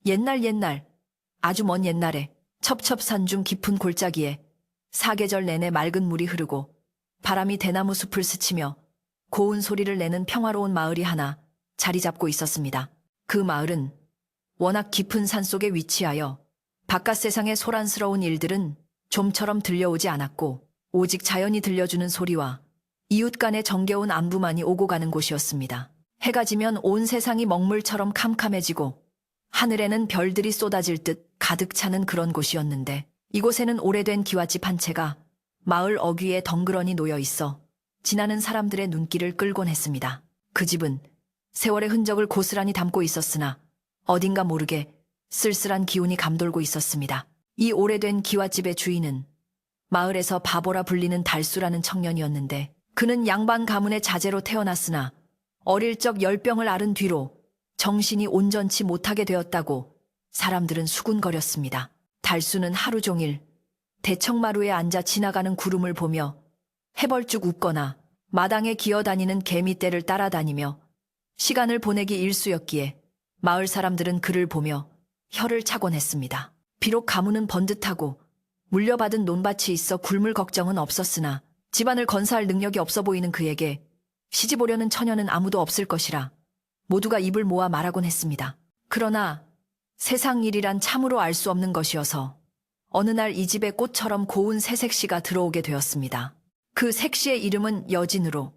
옛날, 아주 먼 옛날에 첩첩산중 깊은 골짜기에 사계절 내내 맑은 물이 흐르고 바람이 대나무 숲을 스치며 고운 소리를 내는 평화로운 마을이 하나 자리 잡고 있었습니다. 그 마을은 워낙 깊은 산속에 위치하여 바깥 세상의 소란스러운 일들은 좀처럼 들려오지 않았고 오직 자연이 들려주는 소리와 이웃 간의 정겨운 안부만이 오고 가는 곳이었습니다. 해가 지면 온 세상이 먹물처럼 캄캄해지고 하늘에는 별들이 쏟아질 듯 가득 차는 그런 곳이었는데 이곳에는 오래된 기와집 한 채가 마을 어귀에 덩그러니 놓여 있어 지나는 사람들의 눈길을 끌곤 했습니다. 그 집은 세월의 흔적을 고스란히 담고 있었으나 어딘가 모르게 쓸쓸한 기운이 감돌고 있었습니다. 이 오래된 기와집의 주인은 마을에서 바보라 불리는 달수라는 청년이었는데 그는 양반 가문의 자제로 태어났으나 어릴 적 열병을 앓은 뒤로 정신이 온전치 못하게 되었다고 사람들은 수군거렸습니다. 달수는 하루 종일 대청마루에 앉아 지나가는 구름을 보며 해벌쭉 웃거나 마당에 기어다니는 개미떼를 따라다니며 시간을 보내기 일쑤였기에 마을 사람들은 그를 보며 혀를 차곤 했습니다. 비록 가문은 번듯하고 물려받은 논밭이 있어 굶을 걱정은 없었으나 집안을 건사할 능력이 없어 보이는 그에게 시집오려는 처녀는 아무도 없을 것이라 모두가 입을 모아 말하곤 했습니다. 그러나 세상 일이란 참으로 알 수 없는 것이어서 어느 날 이 집에 꽃처럼 고운 새 색시가 들어오게 되었습니다. 그 색시의 이름은 여진으로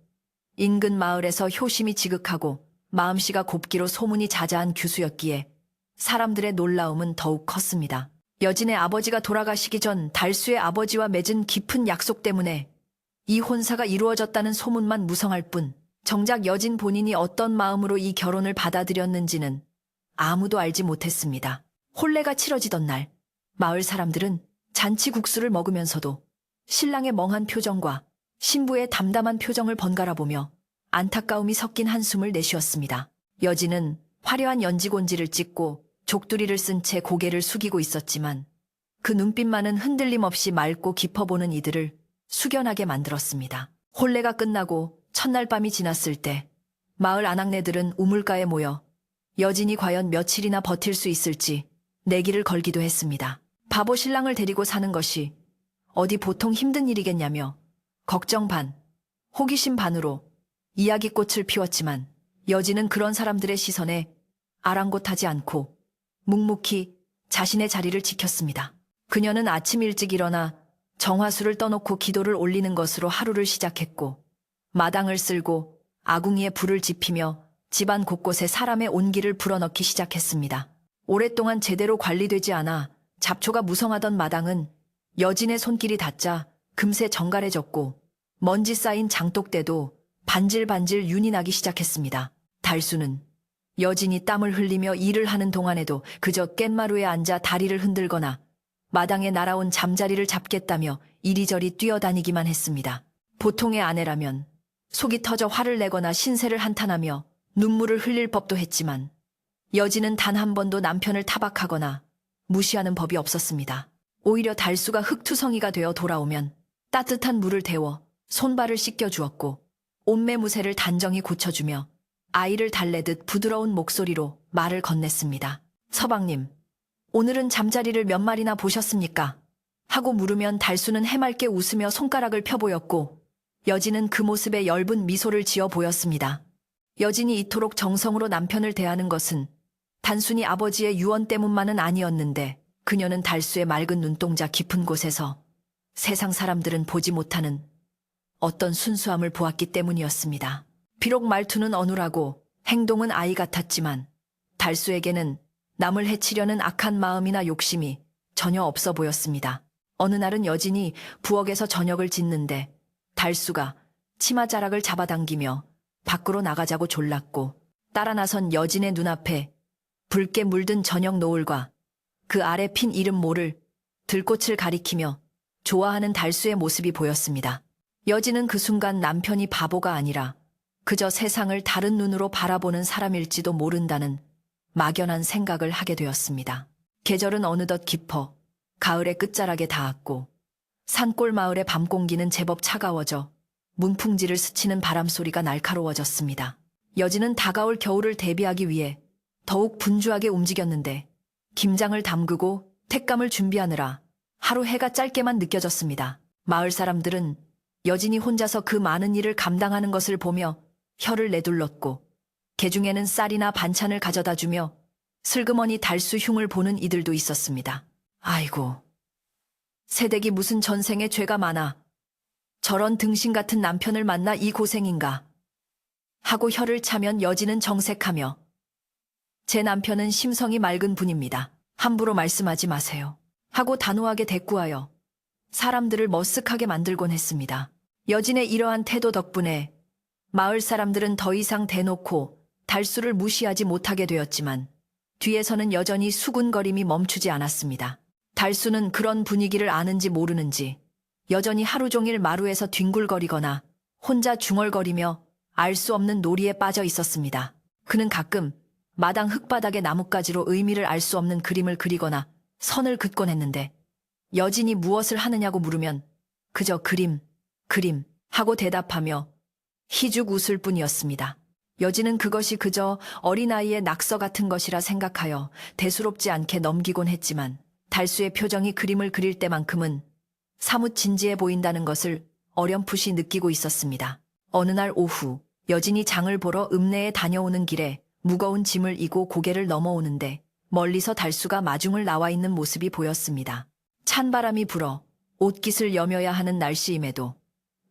인근 마을에서 효심이 지극하고 마음씨가 곱기로 소문이 자자한 규수였기에 사람들의 놀라움은 더욱 컸습니다. 여진의 아버지가 돌아가시기 전 달수의 아버지와 맺은 깊은 약속 때문에 이 혼사가 이루어졌다는 소문만 무성할 뿐 정작 여진 본인이 어떤 마음으로 이 결혼을 받아들였는지는 아무도 알지 못했습니다. 혼례가 치러지던 날 마을 사람들은 잔치국수를 먹으면서도 신랑의 멍한 표정과 신부의 담담한 표정을 번갈아 보며 안타까움이 섞인 한숨을 내쉬었습니다. 여진은 화려한 연지곤지를 찍고 족두리를 쓴 채 고개를 숙이고 있었지만 그 눈빛만은 흔들림 없이 맑고 깊어 보는 이들을 숙연하게 만들었습니다. 혼례가 끝나고 첫날 밤이 지났을 때 마을 아낙네들은 우물가에 모여 여진이 과연 며칠이나 버틸 수 있을지 내기를 걸기도 했습니다. 바보 신랑을 데리고 사는 것이 어디 보통 힘든 일이겠냐며 걱정 반, 호기심 반으로 이야기꽃을 피웠지만 여진은 그런 사람들의 시선에 아랑곳하지 않고 묵묵히 자신의 자리를 지켰습니다. 그녀는 아침 일찍 일어나 정화수를 떠놓고 기도를 올리는 것으로 하루를 시작했고 마당을 쓸고 아궁이에 불을 지피며 집안 곳곳에 사람의 온기를 불어넣기 시작했습니다. 오랫동안 제대로 관리되지 않아 잡초가 무성하던 마당은 여진의 손길이 닿자 금세 정갈해졌고 먼지 쌓인 장독대도 반질반질 윤이 나기 시작했습니다. 달수는 여진이 땀을 흘리며 일을 하는 동안에도 그저 깻마루에 앉아 다리를 흔들거나 마당에 날아온 잠자리를 잡겠다며 이리저리 뛰어다니기만 했습니다. 보통의 아내라면 속이 터져 화를 내거나 신세를 한탄하며 눈물을 흘릴 법도 했지만 여진은 단 한 번도 남편을 타박하거나 무시하는 법이 없었습니다. 오히려 달수가 흙투성이가 되어 돌아오면 따뜻한 물을 데워 손발을 씻겨주었고 옷매무새를 단정히 고쳐주며 아이를 달래듯 부드러운 목소리로 말을 건넸습니다. 서방님, 오늘은 잠자리를 몇 마리나 보셨습니까? 하고 물으면 달수는 해맑게 웃으며 손가락을 펴보였고 여진은 그 모습에 엷은 미소를 지어 보였습니다. 여진이 이토록 정성으로 남편을 대하는 것은 단순히 아버지의 유언 때문만은 아니었는데 그녀는 달수의 맑은 눈동자 깊은 곳에서 세상 사람들은 보지 못하는 어떤 순수함을 보았기 때문이었습니다. 비록 말투는 어눌하고 행동은 아이 같았지만 달수에게는 남을 해치려는 악한 마음이나 욕심이 전혀 없어 보였습니다. 어느 날은 여진이 부엌에서 저녁을 짓는데 달수가 치마자락을 잡아당기며 밖으로 나가자고 졸랐고 따라 나선 여진의 눈앞에 붉게 물든 저녁 노을과 그 아래 핀 이름 모를 들꽃을 가리키며 좋아하는 달수의 모습이 보였습니다. 여진은 그 순간 남편이 바보가 아니라 그저 세상을 다른 눈으로 바라보는 사람일지도 모른다는 막연한 생각을 하게 되었습니다. 계절은 어느덧 깊어 가을의 끝자락에 닿았고 산골 마을의 밤 공기는 제법 차가워져 문풍지를 스치는 바람소리가 날카로워졌습니다. 여진은 다가올 겨울을 대비하기 위해 더욱 분주하게 움직였는데 김장을 담그고 택감을 준비하느라 하루 해가 짧게만 느껴졌습니다. 마을 사람들은 여진이 혼자서 그 많은 일을 감당하는 것을 보며 혀를 내둘렀고 개중에는 쌀이나 반찬을 가져다 주며 슬그머니 달수 흉을 보는 이들도 있었습니다. 아이고, 새댁이 무슨 전생에 죄가 많아 저런 등신 같은 남편을 만나 이 고생인가 하고 혀를 차면 여진은 정색하며 제 남편은 심성이 맑은 분입니다. 함부로 말씀하지 마세요 하고 단호하게 대꾸하여 사람들을 머쓱하게 만들곤 했습니다. 여진의 이러한 태도 덕분에 마을 사람들은 더 이상 대놓고 달수를 무시하지 못하게 되었지만 뒤에서는 여전히 수군거림이 멈추지 않았습니다. 달수는 그런 분위기를 아는지 모르는지 여전히 하루 종일 마루에서 뒹굴거리거나 혼자 중얼거리며 알 수 없는 놀이에 빠져 있었습니다. 그는 가끔 마당 흙바닥에 나뭇가지로 의미를 알 수 없는 그림을 그리거나 선을 긋곤 했는데 여진이 무엇을 하느냐고 물으면 그저 그림 하고 대답하며 희죽 웃을 뿐이었습니다. 여진은 그것이 그저 어린아이의 낙서 같은 것이라 생각하여 대수롭지 않게 넘기곤 했지만 달수의 표정이 그림을 그릴 때만큼은 사뭇 진지해 보인다는 것을 어렴풋이 느끼고 있었습니다. 어느 날 오후 여진이 장을 보러 읍내에 다녀오는 길에 무거운 짐을 이고 고개를 넘어오는데 멀리서 달수가 마중을 나와 있는 모습이 보였습니다. 찬바람이 불어 옷깃을 여며야 하는 날씨임에도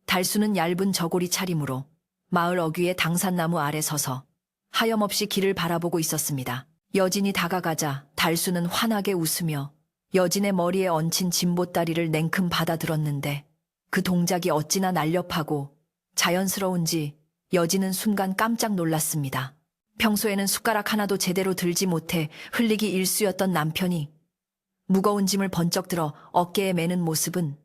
달수는 얇은 저고리 차림으로 마을 어귀의 당산나무 아래 서서 하염없이 길을 바라보고 있었습니다. 여진이 다가가자 달수는 환하게 웃으며 여진의 머리에 얹힌 짐보따리를 냉큼 받아들었는데 그 동작이 어찌나 날렵하고 자연스러운지 여진은 순간 깜짝 놀랐습니다. 평소에는 숟가락 하나도 제대로 들지 못해 흘리기 일쑤였던 남편이 무거운 짐을 번쩍 들어 어깨에 매는 모습은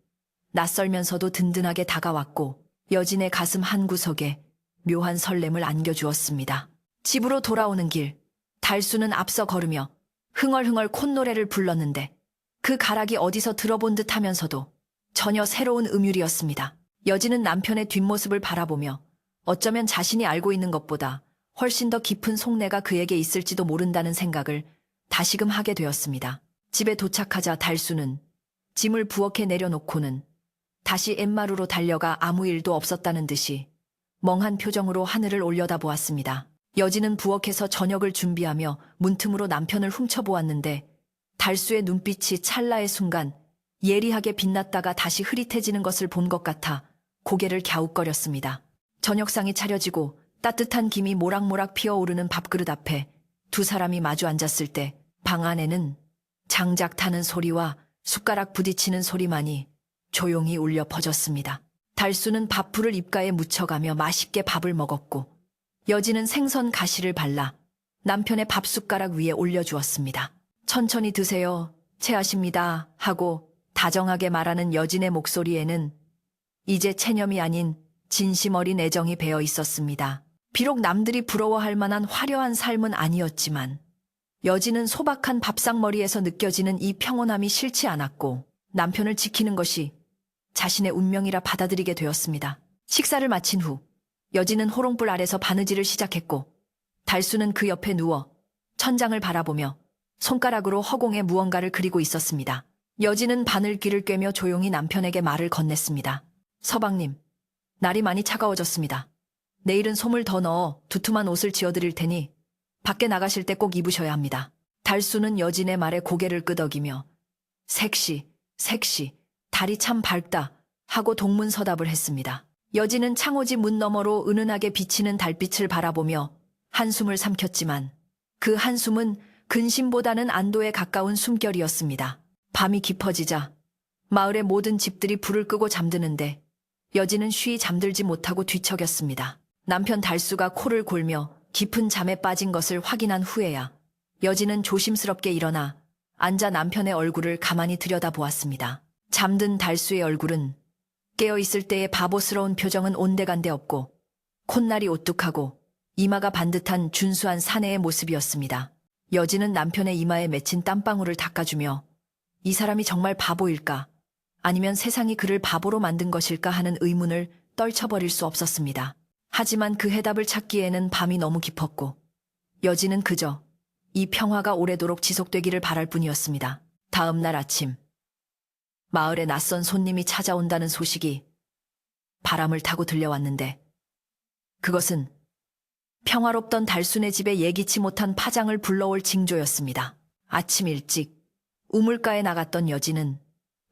낯설면서도 든든하게 다가왔고 여진의 가슴 한구석에 묘한 설렘을 안겨주었습니다. 집으로 돌아오는 길, 달수는 앞서 걸으며 흥얼흥얼 콧노래를 불렀는데 그 가락이 어디서 들어본 듯 하면서도 전혀 새로운 음율이었습니다. 여진은 남편의 뒷모습을 바라보며 어쩌면 자신이 알고 있는 것보다 훨씬 더 깊은 속내가 그에게 있을지도 모른다는 생각을 다시금 하게 되었습니다. 집에 도착하자 달수는 짐을 부엌에 내려놓고는 다시 갯마루로 달려가 아무 일도 없었다는 듯이 멍한 표정으로 하늘을 올려다보았습니다. 여진은 부엌에서 저녁을 준비하며 문틈으로 남편을 훔쳐보았는데 달수의 눈빛이 찰나의 순간 예리하게 빛났다가 다시 흐릿해지는 것을 본 것 같아 고개를 갸웃거렸습니다. 저녁상이 차려지고 따뜻한 김이 모락모락 피어오르는 밥그릇 앞에 두 사람이 마주 앉았을 때 방 안에는 장작 타는 소리와 숟가락 부딪히는 소리만이 조용히 울려 퍼졌습니다. 달수는 밥풀을 입가에 묻혀가며 맛있게 밥을 먹었고 여진은 생선 가시를 발라 남편의 밥숟가락 위에 올려주었습니다. 천천히 드세요. 체하십니다. 하고 다정하게 말하는 여진의 목소리에는 이제 체념이 아닌 진심 어린 애정이 배어 있었습니다. 비록 남들이 부러워할 만한 화려한 삶은 아니었지만 여진은 소박한 밥상머리에서 느껴지는 이 평온함이 싫지 않았고 남편을 지키는 것이 자신의 운명이라 받아들이게 되었습니다. 식사를 마친 후 여진은 호롱불 아래서 바느질을 시작했고 달수는 그 옆에 누워 천장을 바라보며 손가락으로 허공에 무언가를 그리고 있었습니다. 여진은 바늘귀를 꿰며 조용히 남편에게 말을 건넸습니다. 서방님, 날이 많이 차가워졌습니다. 내일은 솜을 더 넣어 두툼한 옷을 지어드릴 테니 밖에 나가실 때 꼭 입으셔야 합니다. 달수는 여진의 말에 고개를 끄덕이며 색시, 달이 참 밝다 하고 동문서답을 했습니다. 여진은 창호지 문 너머로 은은하게 비치는 달빛을 바라보며 한숨을 삼켰지만 그 한숨은 근심보다는 안도에 가까운 숨결이었습니다. 밤이 깊어지자 마을의 모든 집들이 불을 끄고 잠드는데 여진은 쉬이 잠들지 못하고 뒤척였습니다. 남편 달수가 코를 골며 깊은 잠에 빠진 것을 확인한 후에야 여진은 조심스럽게 일어나 앉아 남편의 얼굴을 가만히 들여다보았습니다. 잠든 달수의 얼굴은 깨어있을 때의 바보스러운 표정은 온데간데 없고 콧날이 오뚝하고 이마가 반듯한 준수한 사내의 모습이었습니다. 여진은 남편의 이마에 맺힌 땀방울을 닦아주며 이 사람이 정말 바보일까 아니면 세상이 그를 바보로 만든 것일까 하는 의문을 떨쳐버릴 수 없었습니다. 하지만 그 해답을 찾기에는 밤이 너무 깊었고 여진은 그저 이 평화가 오래도록 지속되기를 바랄 뿐이었습니다. 다음 날 아침, 마을에 낯선 손님이 찾아온다는 소식이 바람을 타고 들려왔는데 그것은 평화롭던 달순의 집에 예기치 못한 파장을 불러올 징조였습니다. 아침 일찍 우물가에 나갔던 여진은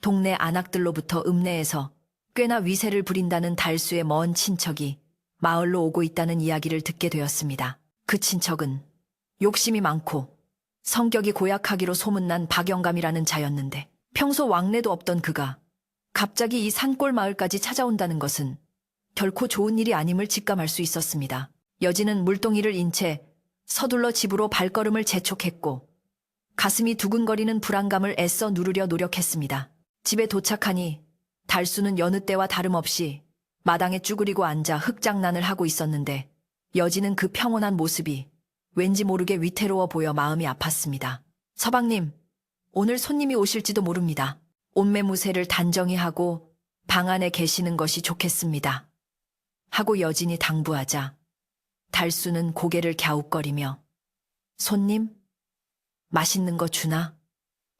동네 안악들로부터 읍내에서 꽤나 위세를 부린다는 달수의 먼 친척이 마을로 오고 있다는 이야기를 듣게 되었습니다. 그 친척은 욕심이 많고 성격이 고약하기로 소문난 박영감이라는 자였는데 평소 왕래도 없던 그가 갑자기 이 산골 마을까지 찾아온다는 것은 결코 좋은 일이 아님을 직감할 수 있었습니다. 여진은 물동이를 인 채 서둘러 집으로 발걸음을 재촉했고 가슴이 두근거리는 불안감을 애써 누르려 노력했습니다. 집에 도착하니 달수는 여느 때와 다름없이 마당에 쭈그리고 앉아 흙장난을 하고 있었는데 여진은 그 평온한 모습이 왠지 모르게 위태로워 보여 마음이 아팠습니다. 서방님, 오늘 손님이 오실지도 모릅니다. 옷매무새를 단정히 하고 방 안에 계시는 것이 좋겠습니다. 하고 여진이 당부하자 달수는 고개를 갸웃거리며 손님? 맛있는 거 주나?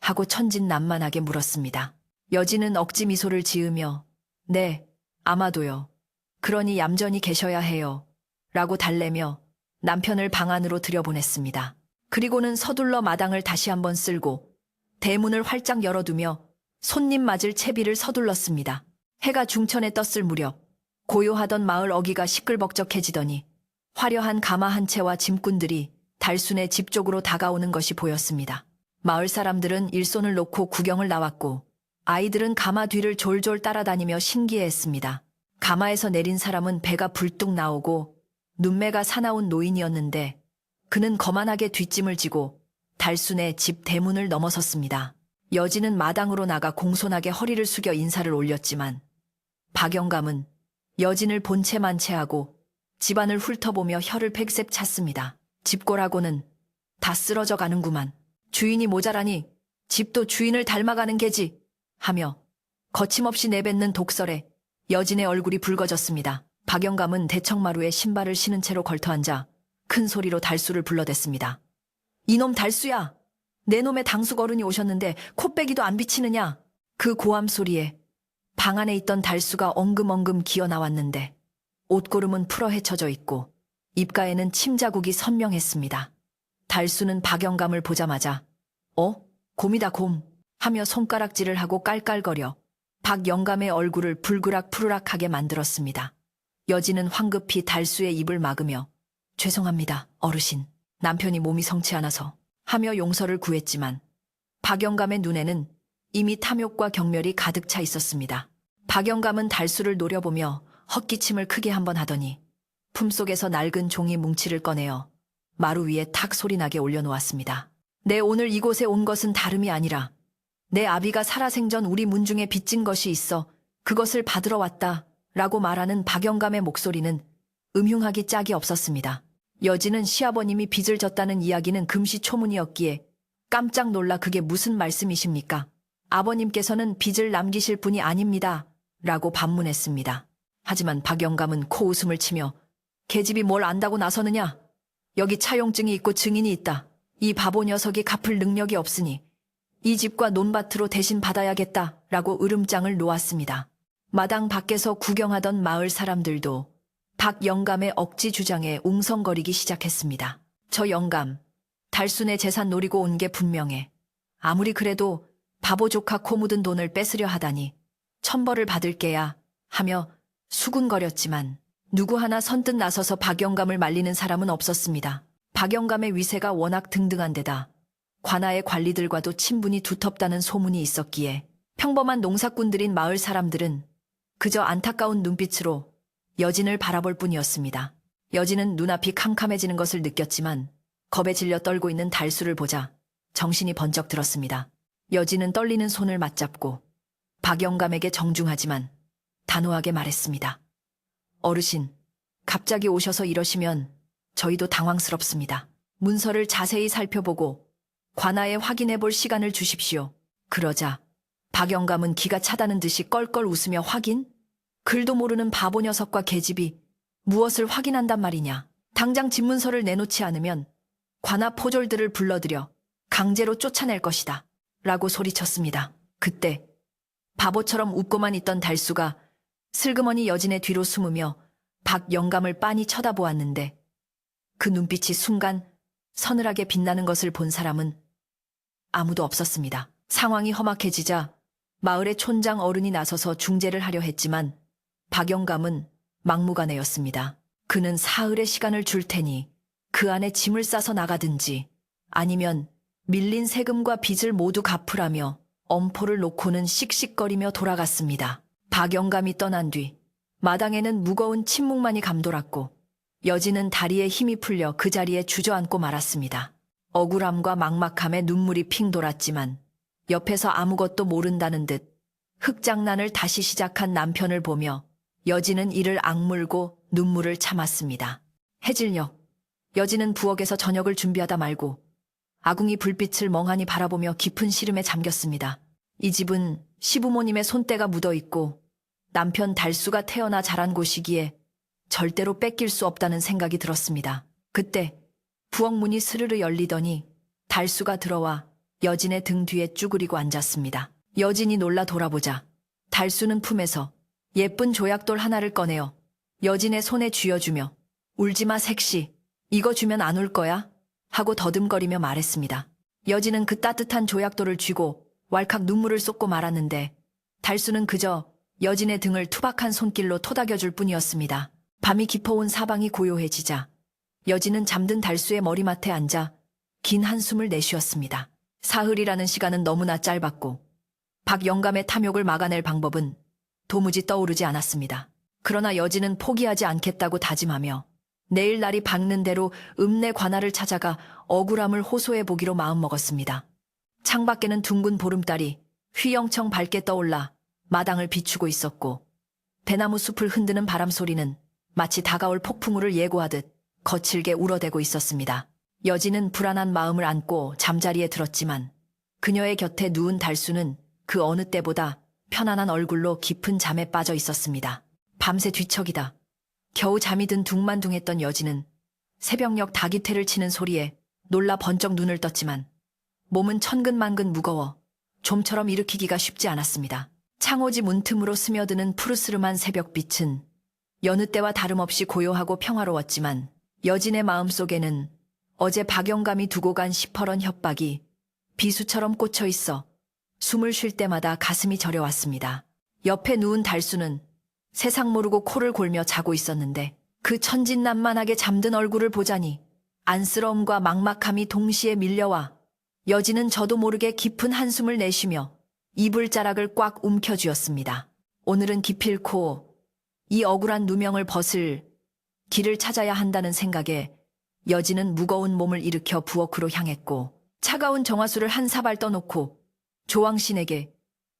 하고 천진난만하게 물었습니다. 여진은 억지 미소를 지으며 네, 아마도요. 그러니 얌전히 계셔야 해요. 라고 달래며 남편을 방 안으로 들여보냈습니다. 그리고는 서둘러 마당을 다시 한번 쓸고 대문을 활짝 열어두며 손님 맞을 채비를 서둘렀습니다. 해가 중천에 떴을 무렵 고요하던 마을 어귀가 시끌벅적해지더니 화려한 가마 한 채와 짐꾼들이 달순의 집 쪽으로 다가오는 것이 보였습니다. 마을 사람들은 일손을 놓고 구경을 나왔고 아이들은 가마 뒤를 졸졸 따라다니며 신기해했습니다. 가마에서 내린 사람은 배가 불뚝 나오고 눈매가 사나운 노인이었는데 그는 거만하게 뒷짐을 지고 달순의 집 대문을 넘어섰습니다. 여진은 마당으로 나가 공손하게 허리를 숙여 인사를 올렸지만 박영감은 여진을 본체 만체하고 집안을 훑어보며 혀를 팩셉 찼습니다. 집골하고는 다 쓰러져 가는구만. 주인이 모자라니 집도 주인을 닮아가는 게지 하며 거침없이 내뱉는 독설에 여진의 얼굴이 붉어졌습니다. 박영감은 대청마루에 신발을 신은 채로 걸터앉아 큰 소리로 달수를 불러댔습니다. 이놈 달수야! 내 놈의 당숙어른이 오셨는데 콧배기도 안 비치느냐? 그 고함 소리에 방 안에 있던 달수가 엉금엉금 기어 나왔는데 옷고름은 풀어 헤쳐져 있고 입가에는 침 자국이 선명했습니다. 달수는 박영감을 보자마자 곰이다 곰 하며 손가락질을 하고 깔깔거려 박영감의 얼굴을 불그락푸르락하게 만들었습니다. 여진은 황급히 달수의 입을 막으며 죄송합니다, 어르신. 남편이 몸이 성치 않아서 하며 용서를 구했지만 박영감의 눈에는 이미 탐욕과 경멸이 가득 차 있었습니다. 박영감은 달수를 노려보며 헛기침을 크게 한번 하더니 품속에서 낡은 종이 뭉치를 꺼내어 마루 위에 탁 소리나게 올려놓았습니다. 내 오늘 이곳에 온 것은 다름이 아니라 내 아비가 살아생전 우리 문중에 빚진 것이 있어 그것을 받으러 왔다 라고 말하는 박영감의 목소리는 음흉하기 짝이 없었습니다. 여진은 시아버님이 빚을 졌다는 이야기는 금시초문이었기에 깜짝 놀라 그게 무슨 말씀이십니까? 아버님께서는 빚을 남기실 분이 아닙니다 라고 반문했습니다. 하지만 박영감은 코웃음을 치며 계집이 뭘 안다고 나서느냐? 여기 차용증이 있고 증인이 있다. 이 바보 녀석이 갚을 능력이 없으니 이 집과 논밭으로 대신 받아야겠다 라고 으름장을 놓았습니다. 마당 밖에서 구경하던 마을 사람들도 박영감의 억지 주장에 웅성거리기 시작했습니다. 저 영감, 달순의 재산 노리고 온 게 분명해. 아무리 그래도 바보 조카 코 묻은 돈을 뺏으려 하다니 천벌을 받을게야 하며 수군거렸지만 누구 하나 선뜻 나서서 박영감을 말리는 사람은 없었습니다. 박영감의 위세가 워낙 등등한 데다 관아의 관리들과도 친분이 두텁다는 소문이 있었기에 평범한 농사꾼들인 마을 사람들은 그저 안타까운 눈빛으로 여진을 바라볼 뿐이었습니다. 여진은 눈앞이 캄캄해지는 것을 느꼈지만 겁에 질려 떨고 있는 달수를 보자 정신이 번쩍 들었습니다. 여진은 떨리는 손을 맞잡고 박영감에게 정중하지만 단호하게 말했습니다. 어르신, 갑자기 오셔서 이러시면 저희도 당황스럽습니다. 문서를 자세히 살펴보고 관아에 확인해 볼 시간을 주십시오. 그러자 박영감은 기가 차다는 듯이 껄껄 웃으며 확인? 글도 모르는 바보 녀석과 계집이 무엇을 확인한단 말이냐. 당장 집문서를 내놓지 않으면 관아 포졸들을 불러들여 강제로 쫓아낼 것이다. 라고 소리쳤습니다. 그때 바보처럼 웃고만 있던 달수가 슬그머니 여진의 뒤로 숨으며 박 영감을 빤히 쳐다보았는데 그 눈빛이 순간 서늘하게 빛나는 것을 본 사람은 아무도 없었습니다. 상황이 험악해지자 마을의 촌장 어른이 나서서 중재를 하려 했지만 박 영감은 막무가내였습니다. 그는 사흘의 시간을 줄 테니 그 안에 짐을 싸서 나가든지 아니면 밀린 세금과 빚을 모두 갚으라며 엄포를 놓고는 씩씩거리며 돌아갔습니다. 박 영감이 떠난 뒤 마당에는 무거운 침묵만이 감돌았고 여진은 다리에 힘이 풀려 그 자리에 주저앉고 말았습니다. 억울함과 막막함에 눈물이 핑 돌았지만 옆에서 아무것도 모른다는 듯 흙장난을 다시 시작한 남편을 보며 여진은 이를 악물고 눈물을 참았습니다. 해질녘 여진은 부엌에서 저녁을 준비하다 말고 아궁이 불빛을 멍하니 바라보며 깊은 시름에 잠겼습니다. 이 집은 시부모님의 손때가 묻어있고 남편 달수가 태어나 자란 곳이기에 절대로 뺏길 수 없다는 생각이 들었습니다. 그때 부엌 문이 스르르 열리더니 달수가 들어와 여진의 등 뒤에 쭈그리고 앉았습니다. 여진이 놀라 돌아보자 달수는 품에서 예쁜 조약돌 하나를 꺼내어 여진의 손에 쥐어주며 울지마 색시, 이거 주면 안 울 거야? 하고 더듬거리며 말했습니다. 여진은 그 따뜻한 조약돌을 쥐고 왈칵 눈물을 쏟고 말았는데 달수는 그저 여진의 등을 투박한 손길로 토닥여줄 뿐이었습니다. 밤이 깊어온 사방이 고요해지자 여진은 잠든 달수의 머리맡에 앉아 긴 한숨을 내쉬었습니다. 사흘이라는 시간은 너무나 짧았고 박 영감의 탐욕을 막아낼 방법은 도무지 떠오르지 않았습니다. 그러나 여진은 포기하지 않겠다고 다짐하며 내일 날이 밝는 대로 읍내 관아를 찾아가 억울함을 호소해 보기로 마음먹었습니다. 창밖에는 둥근 보름달이 휘영청 밝게 떠올라 마당을 비추고 있었고 대나무 숲을 흔드는 바람 소리는 마치 다가올 폭풍우를 예고하듯 거칠게 울어대고 있었습니다. 여진은 불안한 마음을 안고 잠자리에 들었지만 그녀의 곁에 누운 달수는 그 어느 때보다 편안한 얼굴로 깊은 잠에 빠져 있었습니다. 밤새 뒤척이다 겨우 잠이 든 둥만둥했던 여진은 새벽녘 닭이퇴를 치는 소리에 놀라 번쩍 눈을 떴지만 몸은 천근만근 무거워 좀처럼 일으키기가 쉽지 않았습니다. 창호지 문틈으로 스며드는 푸르스름한 새벽빛은 여느 때와 다름없이 고요하고 평화로웠지만 여진의 마음속에는 어제 박 영감이 두고 간 시퍼런 협박이 비수처럼 꽂혀 있어 숨을 쉴 때마다 가슴이 저려왔습니다. 옆에 누운 달수는 세상 모르고 코를 골며 자고 있었는데 그 천진난만하게 잠든 얼굴을 보자니 안쓰러움과 막막함이 동시에 밀려와 여진은 저도 모르게 깊은 한숨을 내쉬며 이불자락을 꽉 움켜쥐었습니다. 오늘은 기필코 이 억울한 누명을 벗을 길을 찾아야 한다는 생각에 여진은 무거운 몸을 일으켜 부엌으로 향했고 차가운 정화수를 한 사발 떠놓고 조왕신에게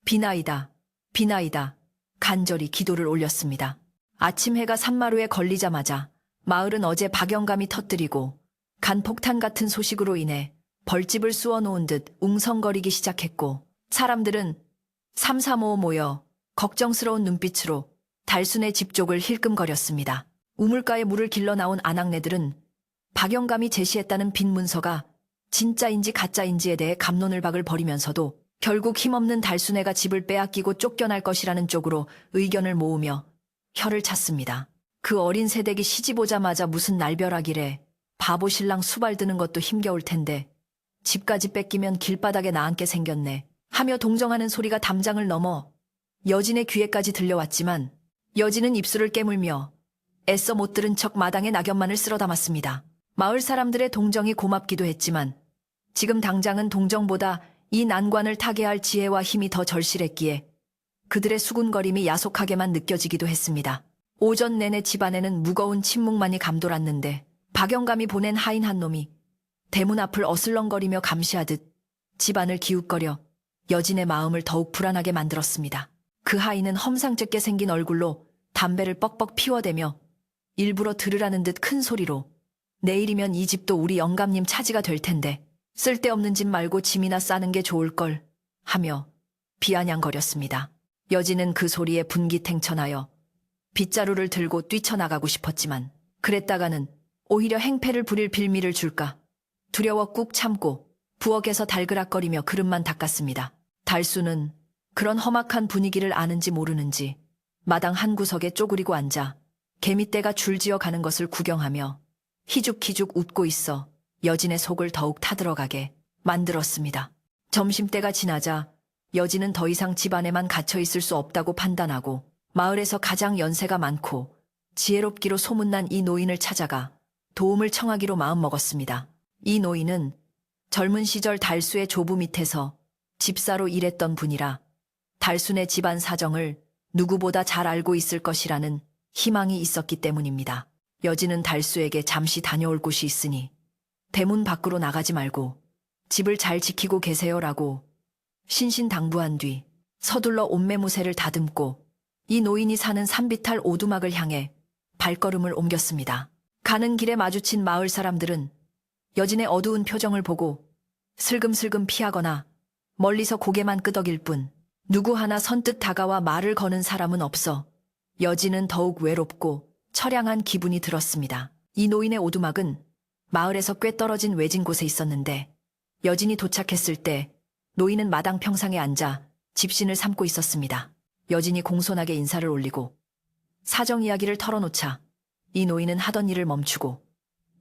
비나이다, 비나이다 간절히 기도를 올렸습니다. 아침 해가 산마루에 걸리자마자 마을은 어제 박 영감이 터뜨리고 간폭탄 같은 소식으로 인해 벌집을 쑤어놓은 듯 웅성거리기 시작했고 사람들은 삼삼오오 모여 걱정스러운 눈빛으로 달순의 집 쪽을 힐끔거렸습니다. 우물가에 물을 길러 나온 아낙네들은 박 영감이 제시했다는 빈 문서가 진짜인지 가짜인지에 대해 갑론을박을 벌이면서도 결국 힘없는 달순애가 집을 빼앗기고 쫓겨날 것이라는 쪽으로 의견을 모으며 혀를 찼습니다. 그 어린 새댁이 시집 오자마자 무슨 날벼락이래. 바보 신랑 수발드는 것도 힘겨울 텐데 집까지 뺏기면 길바닥에 나앉게 생겼네 하며 동정하는 소리가 담장을 넘어 여진의 귀에까지 들려왔지만 여진은 입술을 깨물며 애써 못 들은 척 마당에 낙엽만을 쓸어 담았습니다. 마을 사람들의 동정이 고맙기도 했지만 지금 당장은 동정보다 이 난관을 타개할 지혜와 힘이 더 절실했기에 그들의 수군거림이 야속하게만 느껴지기도 했습니다. 오전 내내 집안에는 무거운 침묵만이 감돌았는데 박 영감이 보낸 하인 한 놈이 대문 앞을 어슬렁거리며 감시하듯 집안을 기웃거려 여진의 마음을 더욱 불안하게 만들었습니다. 그 하인은 험상궂게 생긴 얼굴로 담배를 뻑뻑 피워대며 일부러 들으라는 듯 큰 소리로 내일이면 이 집도 우리 영감님 차지가 될 텐데 쓸데없는 집 말고 짐이나 싸는 게 좋을걸 하며 비아냥거렸습니다. 여진은 그 소리에 분기탱천하여 빗자루를 들고 뛰쳐나가고 싶었지만 그랬다가는 오히려 행패를 부릴 빌미를 줄까 두려워 꾹 참고 부엌에서 달그락거리며 그릇만 닦았습니다. 달수는 그런 험악한 분위기를 아는지 모르는지 마당 한 구석에 쪼그리고 앉아 개미떼가 줄지어 가는 것을 구경하며 희죽희죽 웃고 있어 여진의 속을 더욱 타들어가게 만들었습니다. 점심때가 지나자 여진은 더 이상 집안에만 갇혀 있을 수 없다고 판단하고 마을에서 가장 연세가 많고 지혜롭기로 소문난 이 노인을 찾아가 도움을 청하기로 마음먹었습니다. 이 노인은 젊은 시절 달수의 조부 밑에서 집사로 일했던 분이라 달순의 집안 사정을 누구보다 잘 알고 있을 것이라는 희망이 있었기 때문입니다. 여진은 달수에게 잠시 다녀올 곳이 있으니 대문 밖으로 나가지 말고 집을 잘 지키고 계세요라고 신신당부한 뒤 서둘러 옷매무새를 다듬고 이 노인이 사는 산비탈 오두막을 향해 발걸음을 옮겼습니다. 가는 길에 마주친 마을 사람들은 여진의 어두운 표정을 보고 슬금슬금 피하거나 멀리서 고개만 끄덕일 뿐 누구 하나 선뜻 다가와 말을 거는 사람은 없어 여진은 더욱 외롭고 처량한 기분이 들었습니다. 이 노인의 오두막은 마을에서 꽤 떨어진 외진 곳에 있었는데 여진이 도착했을 때 노인은 마당 평상에 앉아 집신을 삼고 있었습니다. 여진이 공손하게 인사를 올리고 사정 이야기를 털어놓자 이 노인은 하던 일을 멈추고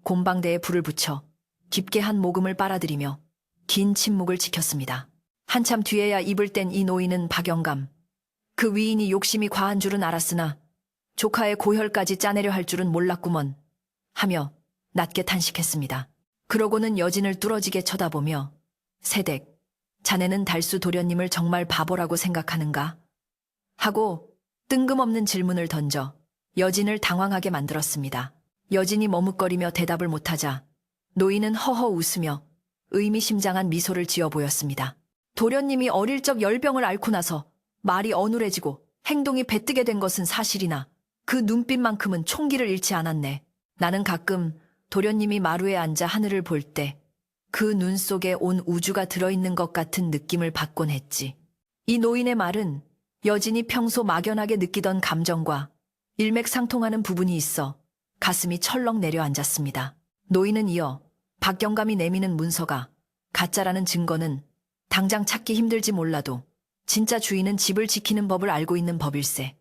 곰방대에 불을 붙여 깊게 한 모금을 빨아들이며 긴 침묵을 지켰습니다. 한참 뒤에야 입을 뗀 이 노인은 박영감, 그 위인이 욕심이 과한 줄은 알았으나 조카의 고혈까지 짜내려 할 줄은 몰랐구먼 하며 낮게 탄식했습니다. 그러고는 여진을 뚫어지게 쳐다보며 세댁, 자네는 달수 도련님을 정말 바보라고 생각하는가? 하고 뜬금없는 질문을 던져 여진을 당황하게 만들었습니다. 여진이 머뭇거리며 대답을 못하자 노인은 허허 웃으며 의미심장한 미소를 지어 보였습니다. 도련님이 어릴 적 열병을 앓고 나서 말이 어눌해지고 행동이 배뜨게 된 것은 사실이나 그 눈빛만큼은 총기를 잃지 않았네. 나는 가끔 도련님이 마루에 앉아 하늘을 볼 때 그 눈 속에 온 우주가 들어있는 것 같은 느낌을 받곤 했지. 이 노인의 말은 여진이 평소 막연하게 느끼던 감정과 일맥상통하는 부분이 있어 가슴이 철렁 내려앉았습니다. 노인은 이어 박경감이 내미는 문서가 가짜라는 증거는 당장 찾기 힘들지 몰라도 진짜 주인은 집을 지키는 법을 알고 있는 법일세.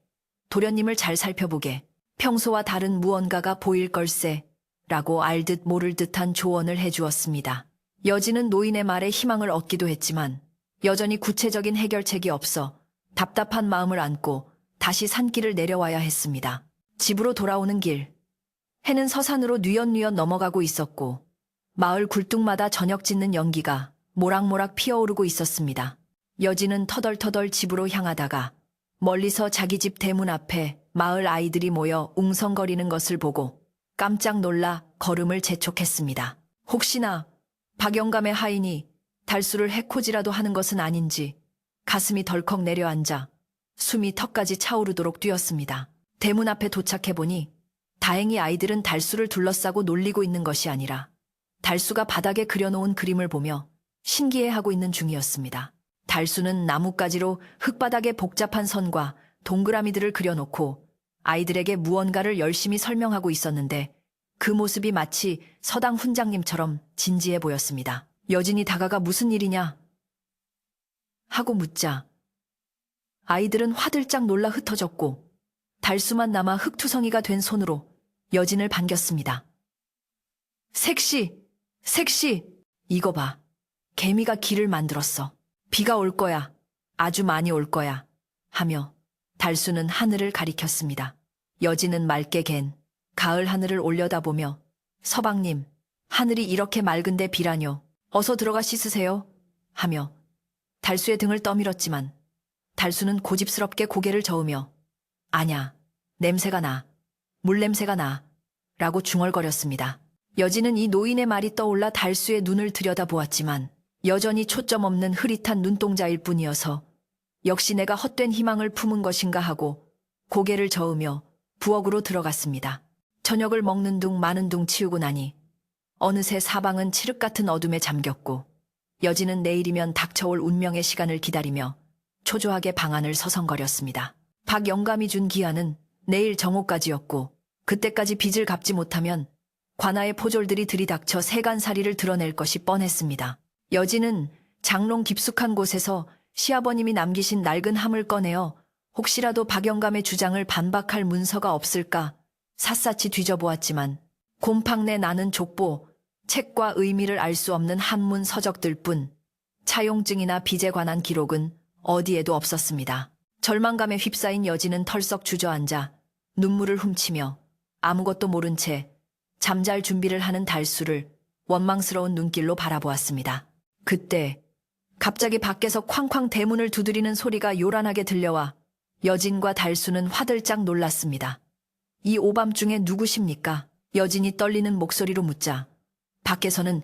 도련님을 잘 살펴보게 평소와 다른 무언가가 보일 걸세 라고 알듯 모를 듯한 조언을 해주었습니다. 여진은 노인의 말에 희망을 얻기도 했지만 여전히 구체적인 해결책이 없어 답답한 마음을 안고 다시 산길을 내려와야 했습니다. 집으로 돌아오는 길, 해는 서산으로 뉘엿뉘엿 넘어가고 있었고 마을 굴뚝마다 저녁 짓는 연기가 모락모락 피어오르고 있었습니다. 여진은 터덜터덜 집으로 향하다가 멀리서 자기 집 대문 앞에 마을 아이들이 모여 웅성거리는 것을 보고 깜짝 놀라 걸음을 재촉했습니다. 혹시나 박영감의 하인이 달수를 해코지라도 하는 것은 아닌지 가슴이 덜컥 내려앉아 숨이 턱까지 차오르도록 뛰었습니다. 대문 앞에 도착해보니 다행히 아이들은 달수를 둘러싸고 놀리고 있는 것이 아니라 달수가 바닥에 그려놓은 그림을 보며 신기해하고 있는 중이었습니다. 달수는 나뭇가지로 흙바닥에 복잡한 선과 동그라미들을 그려놓고 아이들에게 무언가를 열심히 설명하고 있었는데 그 모습이 마치 서당 훈장님처럼 진지해 보였습니다. 여진이 다가가 무슨 일이냐 하고 묻자 아이들은 화들짝 놀라 흩어졌고 달수만 남아 흙투성이가 된 손으로 여진을 반겼습니다. 색시, 색시, 이거 봐. 개미가 길을 만들었어. 비가 올 거야. 아주 많이 올 거야. 하며 달수는 하늘을 가리켰습니다. 여진은 맑게 갠 가을 하늘을 올려다보며 서방님, 하늘이 이렇게 맑은데 비라뇨. 어서 들어가 씻으세요. 하며 달수의 등을 떠밀었지만 달수는 고집스럽게 고개를 저으며 아냐, 냄새가 나. 물냄새가 나. 라고 중얼거렸습니다. 여진은 이 노인의 말이 떠올라 달수의 눈을 들여다보았지만 여전히 초점 없는 흐릿한 눈동자일 뿐이어서 역시 내가 헛된 희망을 품은 것인가 하고 고개를 저으며 부엌으로 들어갔습니다. 저녁을 먹는 둥 마는 둥 치우고 나니 어느새 사방은 칠흑 같은 어둠에 잠겼고 여진은 내일이면 닥쳐올 운명의 시간을 기다리며 초조하게 방 안을 서성거렸습니다. 박영감이 준 기한은 내일 정오까지였고 그때까지 빚을 갚지 못하면 관아의 포졸들이 들이닥쳐 세간살이를 드러낼 것이 뻔했습니다. 여진은 장롱 깊숙한 곳에서 시아버님이 남기신 낡은 함을 꺼내어 혹시라도 박영감의 주장을 반박할 문서가 없을까 샅샅이 뒤져보았지만 곰팡내 나는 족보, 책과 의미를 알 수 없는 한문 서적들뿐 차용증이나 빚에 관한 기록은 어디에도 없었습니다. 절망감에 휩싸인 여진은 털썩 주저앉아 눈물을 훔치며 아무것도 모른 채 잠잘 준비를 하는 달수를 원망스러운 눈길로 바라보았습니다. 그때 갑자기 밖에서 쾅쾅 대문을 두드리는 소리가 요란하게 들려와 여진과 달수는 화들짝 놀랐습니다. 이 오밤중에 누구십니까? 여진이 떨리는 목소리로 묻자 밖에서는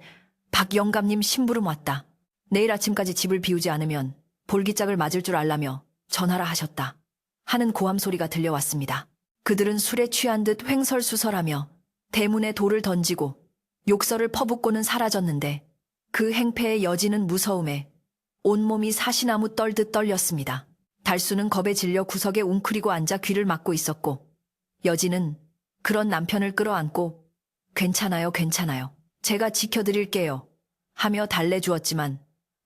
박영감님 심부름 왔다. 내일 아침까지 집을 비우지 않으면 볼기짝을 맞을 줄 알라며 전하라 하셨다. 하는 고함 소리가 들려왔습니다. 그들은 술에 취한 듯 횡설수설하며 대문에 돌을 던지고 욕설을 퍼붓고는 사라졌는데 그 행패에 여진은 무서움에 온몸이 사시나무 떨듯 떨렸습니다. 달수는 겁에 질려 구석에 웅크리고 앉아 귀를 막고 있었고 여진은 그런 남편을 끌어안고 괜찮아요, 괜찮아요. 제가 지켜드릴게요. 하며 달래주었지만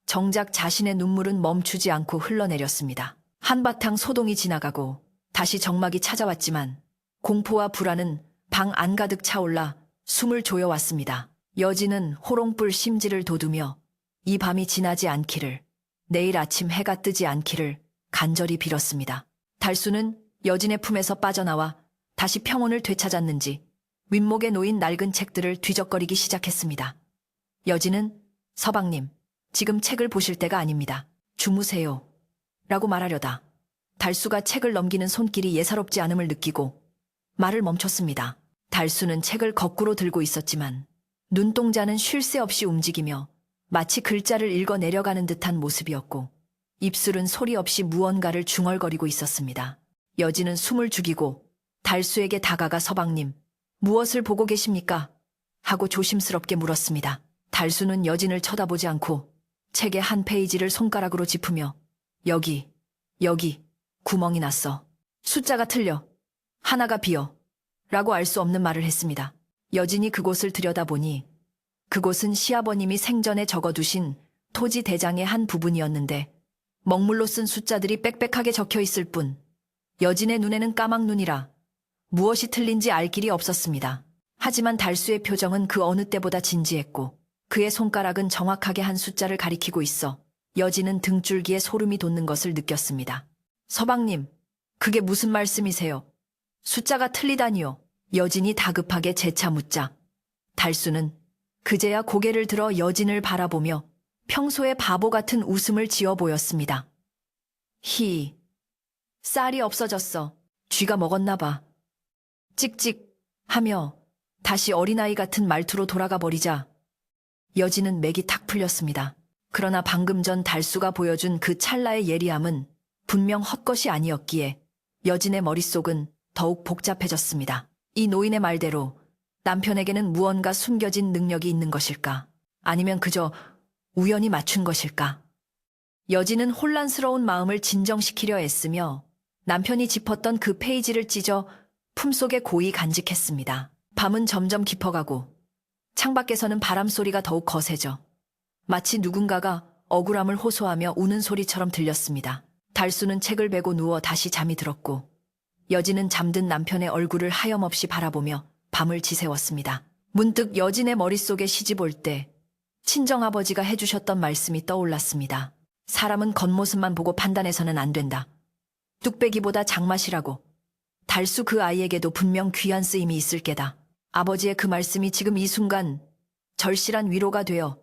정작 자신의 눈물은 멈추지 않고 흘러내렸습니다. 한바탕 소동이 지나가고 다시 정막이 찾아왔지만 공포와 불안은 방 안 가득 차올라 숨을 조여왔습니다. 여진은 호롱불 심지를 돋우며 이 밤이 지나지 않기를, 내일 아침 해가 뜨지 않기를 간절히 빌었습니다. 달수는 여진의 품에서 빠져나와 다시 평온을 되찾았는지 윗목에 놓인 낡은 책들을 뒤적거리기 시작했습니다. 여진은 서방님, 지금 책을 보실 때가 아닙니다. 주무세요. 라고 말하려다 달수가 책을 넘기는 손길이 예사롭지 않음을 느끼고 말을 멈췄습니다. 달수는 책을 거꾸로 들고 있었지만 눈동자는 쉴 새 없이 움직이며 마치 글자를 읽어 내려가는 듯한 모습이었고 입술은 소리 없이 무언가를 중얼거리고 있었습니다. 여진은 숨을 죽이고 달수에게 다가가 서방님, 무엇을 보고 계십니까? 하고 조심스럽게 물었습니다. 달수는 여진을 쳐다보지 않고 책의 한 페이지를 손가락으로 짚으며 여기 구멍이 났어. 숫자가 틀려. 하나가 비어. 라고 알 수 없는 말을 했습니다. 여진이 그곳을 들여다보니 그곳은 시아버님이 생전에 적어두신 토지 대장의 한 부분이었는데 먹물로 쓴 숫자들이 빽빽하게 적혀 있을 뿐 여진의 눈에는 까막눈이라 무엇이 틀린지 알 길이 없었습니다. 하지만 달수의 표정은 그 어느 때보다 진지했고 그의 손가락은 정확하게 한 숫자를 가리키고 있어 여진은 등줄기에 소름이 돋는 것을 느꼈습니다. 서방님, 그게 무슨 말씀이세요? 숫자가 틀리다니요. 여진이 다급하게 재차 묻자 달수는 그제야 고개를 들어 여진을 바라보며 평소에 바보 같은 웃음을 지어 보였습니다. 쌀이 없어졌어. 쥐가 먹었나 봐. 찍찍 하며 다시 어린아이 같은 말투로 돌아가 버리자 여진은 맥이 탁 풀렸습니다. 그러나 방금 전 달수가 보여준 그 찰나의 예리함은 분명 헛것이 아니었기에 여진의 머릿속은 더욱 복잡해졌습니다. 이 노인의 말대로 남편에게는 무언가 숨겨진 능력이 있는 것일까? 아니면 그저 우연히 맞춘 것일까? 여진은 혼란스러운 마음을 진정시키려 애쓰며 남편이 짚었던 그 페이지를 찢어 품속에 고이 간직했습니다. 밤은 점점 깊어가고 창밖에서는 바람소리가 더욱 거세져 마치 누군가가 억울함을 호소하며 우는 소리처럼 들렸습니다. 달수는 책을 베고 누워 다시 잠이 들었고 여진은 잠든 남편의 얼굴을 하염없이 바라보며 밤을 지새웠습니다. 문득 여진의 머릿속에 시집올 때 친정아버지가 해주셨던 말씀이 떠올랐습니다. 사람은 겉모습만 보고 판단해서는 안 된다. 뚝배기보다 장맛이라고. 달수 그 아이에게도 분명 귀한 쓰임이 있을 게다. 아버지의 그 말씀이 지금 이 순간 절실한 위로가 되어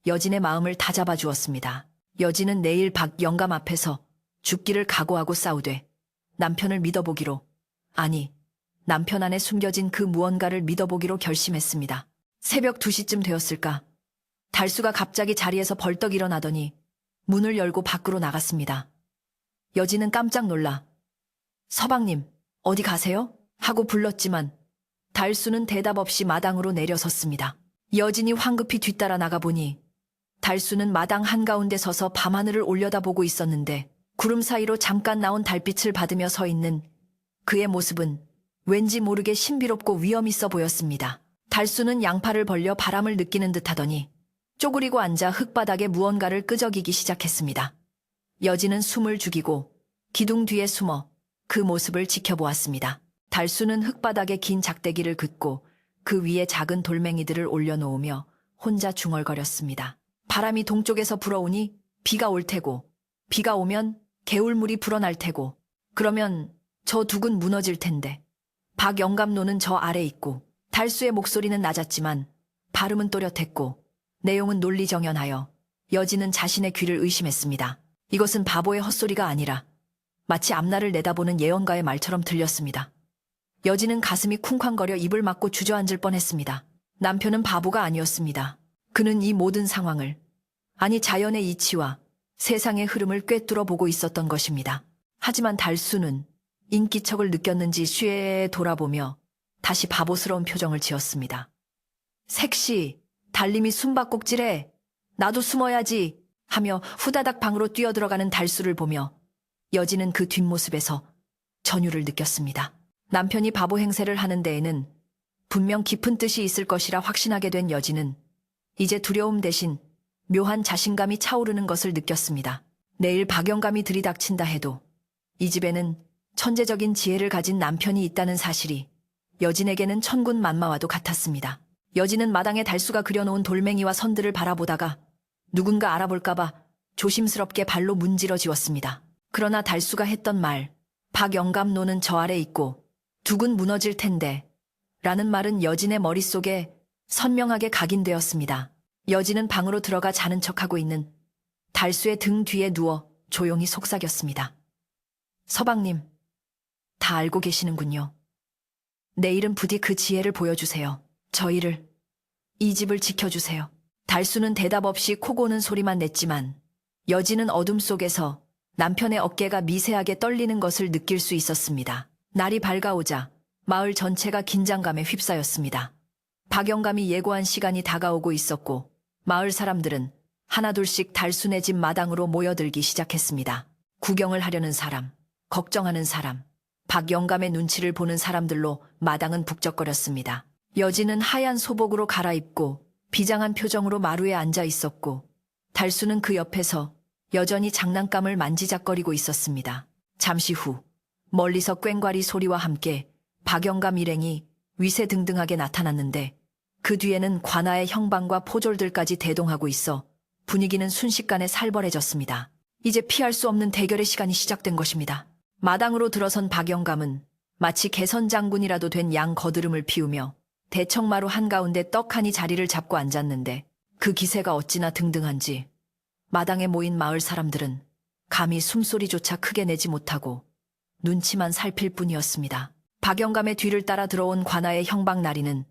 여진의 마음을 다잡아 주었습니다. 여진은 내일 박 영감 앞에서 죽기를 각오하고 싸우되 남편을 믿어보기로, 아니 남편 안에 숨겨진 그 무언가를 믿어보기로 결심했습니다. 새벽 2시쯤 되었을까? 달수가 갑자기 자리에서 벌떡 일어나더니 문을 열고 밖으로 나갔습니다. 여진은 깜짝 놀라 서방님, 어디 가세요? 하고 불렀지만 달수는 대답 없이 마당으로 내려섰습니다. 여진이 황급히 뒤따라 나가보니 달수는 마당 한가운데 서서 밤하늘을 올려다보고 있었는데 구름 사이로 잠깐 나온 달빛을 받으며 서 있는 그의 모습은 왠지 모르게 신비롭고 위험 있어 보였습니다. 달수는 양팔을 벌려 바람을 느끼는 듯하더니 쪼그리고 앉아 흙바닥에 무언가를 끄적이기 시작했습니다. 여진은 숨을 죽이고 기둥 뒤에 숨어 그 모습을 지켜보았습니다. 달수는 흙바닥에 긴 작대기를 긋고 그 위에 작은 돌멩이들을 올려놓으며 혼자 중얼거렸습니다. 바람이 동쪽에서 불어오니 비가 올 테고, 비가 오면 개울물이 불어날 테고, 그러면 저 둑은 무너질 텐데. 박영감노는 저 아래 있고, 달수의 목소리는 낮았지만 발음은 또렷했고 내용은 논리정연하여 여진은 자신의 귀를 의심했습니다. 이것은 바보의 헛소리가 아니라 마치 앞날을 내다보는 예언가의 말처럼 들렸습니다. 여진은 가슴이 쿵쾅거려 입을 막고 주저앉을 뻔했습니다. 남편은 바보가 아니었습니다. 그는 이 모든 상황을, 아니 자연의 이치와 세상의 흐름을 꿰뚫어 보고 있었던 것입니다. 하지만 달수는 인기척을 느꼈는지 쇠에 돌아보며 다시 바보스러운 표정을 지었습니다. 색시, 달님이 숨바꼭질해. 나도 숨어야지 하며 후다닥 방으로 뛰어들어가는 달수를 보며 여진은 그 뒷모습에서 전율을 느꼈습니다. 남편이 바보 행세를 하는 데에는 분명 깊은 뜻이 있을 것이라 확신하게 된 여진은 이제 두려움 대신 묘한 자신감이 차오르는 것을 느꼈습니다. 내일 박영감이 들이닥친다 해도 이 집에는 천재적인 지혜를 가진 남편이 있다는 사실이 여진에게는 천군만마와도 같았습니다. 여진은 마당에 달수가 그려놓은 돌멩이와 선들을 바라보다가 누군가 알아볼까봐 조심스럽게 발로 문지러 지웠습니다. 그러나 달수가 했던 말, 박영감노는 저 아래 있고 둑은 무너질 텐데 라는 말은 여진의 머릿속에 선명하게 각인되었습니다. 여진은 방으로 들어가 자는 척하고 있는 달수의 등 뒤에 누워 조용히 속삭였습니다. 서방님, 다 알고 계시는군요. 내일은 부디 그 지혜를 보여주세요. 저희를, 이 집을 지켜주세요. 달수는 대답 없이 코 고는 소리만 냈지만 여진은 어둠 속에서 남편의 어깨가 미세하게 떨리는 것을 느낄 수 있었습니다. 날이 밝아오자 마을 전체가 긴장감에 휩싸였습니다. 박영감이 예고한 시간이 다가오고 있었고 마을 사람들은 하나둘씩 달수네 집 마당으로 모여들기 시작했습니다. 구경을 하려는 사람, 걱정하는 사람, 박영감의 눈치를 보는 사람들로 마당은 북적거렸습니다. 여진은 하얀 소복으로 갈아입고 비장한 표정으로 마루에 앉아 있었고 달수는 그 옆에서 여전히 장난감을 만지작거리고 있었습니다. 잠시 후 멀리서 꽹과리 소리와 함께 박영감 일행이 위세등등하게 나타났는데 그 뒤에는 관아의 형방과 포졸들까지 대동하고 있어 분위기는 순식간에 살벌해졌습니다. 이제 피할 수 없는 대결의 시간이 시작된 것입니다. 마당으로 들어선 박영감은 마치 개선장군이라도 된 양 거드름을 피우며 대청마루 한가운데 떡하니 자리를 잡고 앉았는데 그 기세가 어찌나 등등한지 마당에 모인 마을 사람들은 감히 숨소리조차 크게 내지 못하고 눈치만 살필 뿐이었습니다. 박영감의 뒤를 따라 들어온 관아의 형방나리는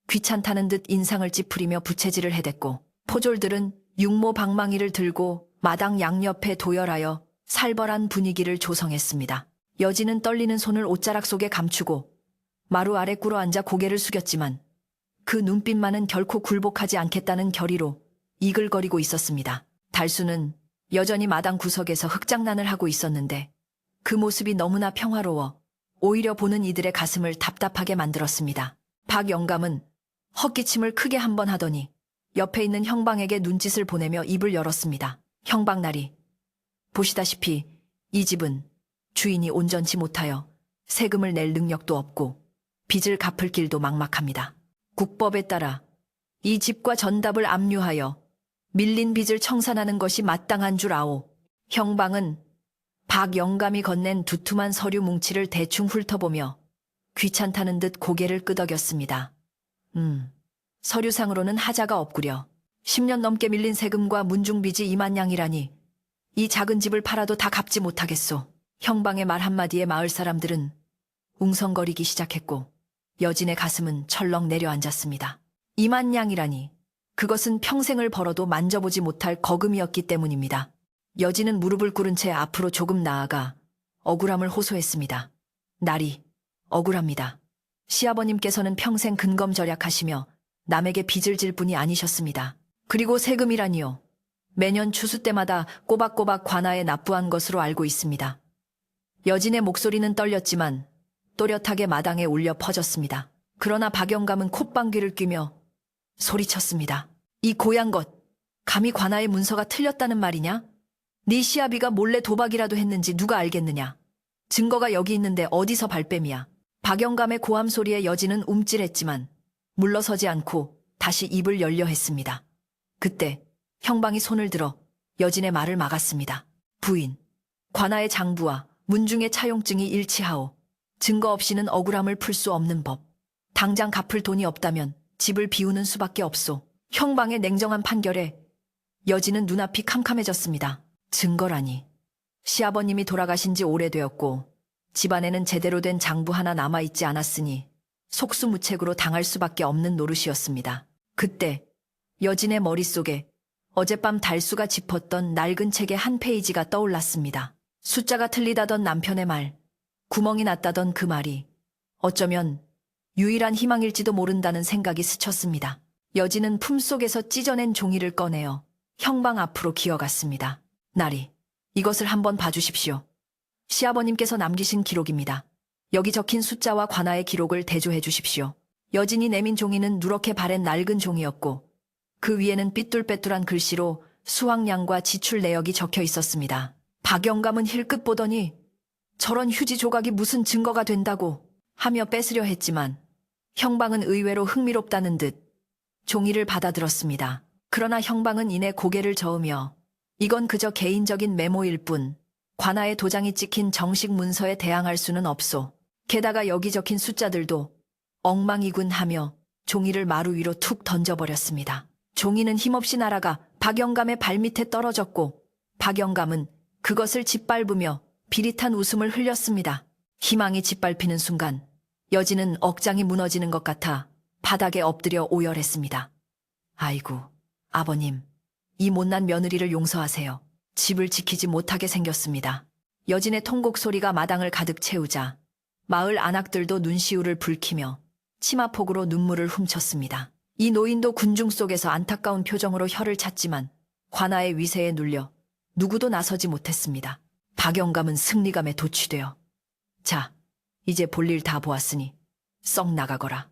귀찮다는 듯 인상을 찌푸리며 부채질을 해댔고 포졸들은 육모 방망이를 들고 마당 양옆에 도열하여 살벌한 분위기를 조성했습니다. 여진은 떨리는 손을 옷자락 속에 감추고 마루 아래 꿇어앉아 고개를 숙였지만 그 눈빛만은 결코 굴복하지 않겠다는 결의로 이글거리고 있었습니다. 달수는 여전히 마당 구석에서 흙장난을 하고 있었는데 그 모습이 너무나 평화로워 오히려 보는 이들의 가슴을 답답하게 만들었습니다. 박영감은 헛기침을 크게 한 번 하더니 옆에 있는 형방에게 눈짓을 보내며 입을 열었습니다. 형방나리, 보시다시피 이 집은 주인이 온전치 못하여 세금을 낼 능력도 없고 빚을 갚을 길도 막막합니다. 국법에 따라 이 집과 전답을 압류하여 밀린 빚을 청산하는 것이 마땅한 줄 아오. 형방은 박영감이 건넨 두툼한 서류 뭉치를 대충 훑어보며 귀찮다는 듯 고개를 끄덕였습니다. 서류상으로는 하자가 없구려. 10년 넘게 밀린 세금과 문중빚이 2만 냥이라니 이 작은 집을 팔아도 다 갚지 못하겠소. 형방의 말 한마디에 마을 사람들은 웅성거리기 시작했고 여진의 가슴은 철렁 내려앉았습니다. 2만 냥이라니 그것은 평생을 벌어도 만져보지 못할 거금이었기 때문입니다. 여진은 무릎을 꿇은 채 앞으로 조금 나아가 억울함을 호소했습니다. 나리, 억울합니다. 시아버님께서는 평생 근검절약하시며 남에게 빚을 질 분이 아니셨습니다. 그리고 세금이라니요. 매년 추수 때마다 꼬박꼬박 관아에 납부한 것으로 알고 있습니다. 여진의 목소리는 떨렸지만 또렷하게 마당에 울려 퍼졌습니다. 그러나 박영감은 콧방귀를 뀌며 소리쳤습니다. 이 고얀 것, 감히 관아의 문서가 틀렸다는 말이냐? 네 시아비가 몰래 도박이라도 했는지 누가 알겠느냐? 증거가 여기 있는데 어디서 발뺌이야? 박영감의 고함 소리에 여진은 움찔했지만 물러서지 않고 다시 입을 열려 했습니다. 그때 형방이 손을 들어 여진의 말을 막았습니다. 부인, 관아의 장부와 문중의 차용증이 일치하오. 증거 없이는 억울함을 풀 수 없는 법. 당장 갚을 돈이 없다면 집을 비우는 수밖에 없소. 형방의 냉정한 판결에 여진은 눈앞이 캄캄해졌습니다. 증거라니. 시아버님이 돌아가신 지 오래되었고 집안에는 제대로 된 장부 하나 남아있지 않았으니 속수무책으로 당할 수밖에 없는 노릇이었습니다. 그때 여진의 머릿속에 어젯밤 달수가 짚었던 낡은 책의 한 페이지가 떠올랐습니다. 숫자가 틀리다던 남편의 말, 구멍이 났다던 그 말이 어쩌면 유일한 희망일지도 모른다는 생각이 스쳤습니다. 여진은 품속에서 찢어낸 종이를 꺼내어 형방 앞으로 기어갔습니다. 나리, 이것을 한번 봐주십시오. 시아버님께서 남기신 기록입니다. 여기 적힌 숫자와 관아의 기록을 대조해 주십시오. 여진이 내민 종이는 누렇게 바랜 낡은 종이었고 그 위에는 삐뚤빼뚤한 글씨로 수확량과 지출 내역이 적혀 있었습니다. 박영감은 힐끗 보더니 저런 휴지 조각이 무슨 증거가 된다고 하며 뺏으려 했지만 형방은 의외로 흥미롭다는 듯 종이를 받아들었습니다. 그러나 형방은 이내 고개를 저으며 이건 그저 개인적인 메모일 뿐 관아의 도장이 찍힌 정식 문서에 대항할 수는 없소. 게다가 여기 적힌 숫자들도 엉망이군 하며 종이를 마루 위로 툭 던져버렸습니다. 종이는 힘없이 날아가 박영감의 발밑에 떨어졌고 박영감은 그것을 짓밟으며 비릿한 웃음을 흘렸습니다. 희망이 짓밟히는 순간 여진은 억장이 무너지는 것 같아 바닥에 엎드려 오열했습니다. 아이고, 아버님, 이 못난 며느리를 용서하세요. 집을 지키지 못하게 생겼습니다. 여진의 통곡 소리가 마당을 가득 채우자 마을 안악들도 눈시울을 붉히며 치마폭으로 눈물을 훔쳤습니다. 이 노인도 군중 속에서 안타까운 표정으로 혀를 찼지만 관아의 위세에 눌려 누구도 나서지 못했습니다. 박영감은 승리감에 도취되어 자, 이제 볼일 다 보았으니 썩 나가거라.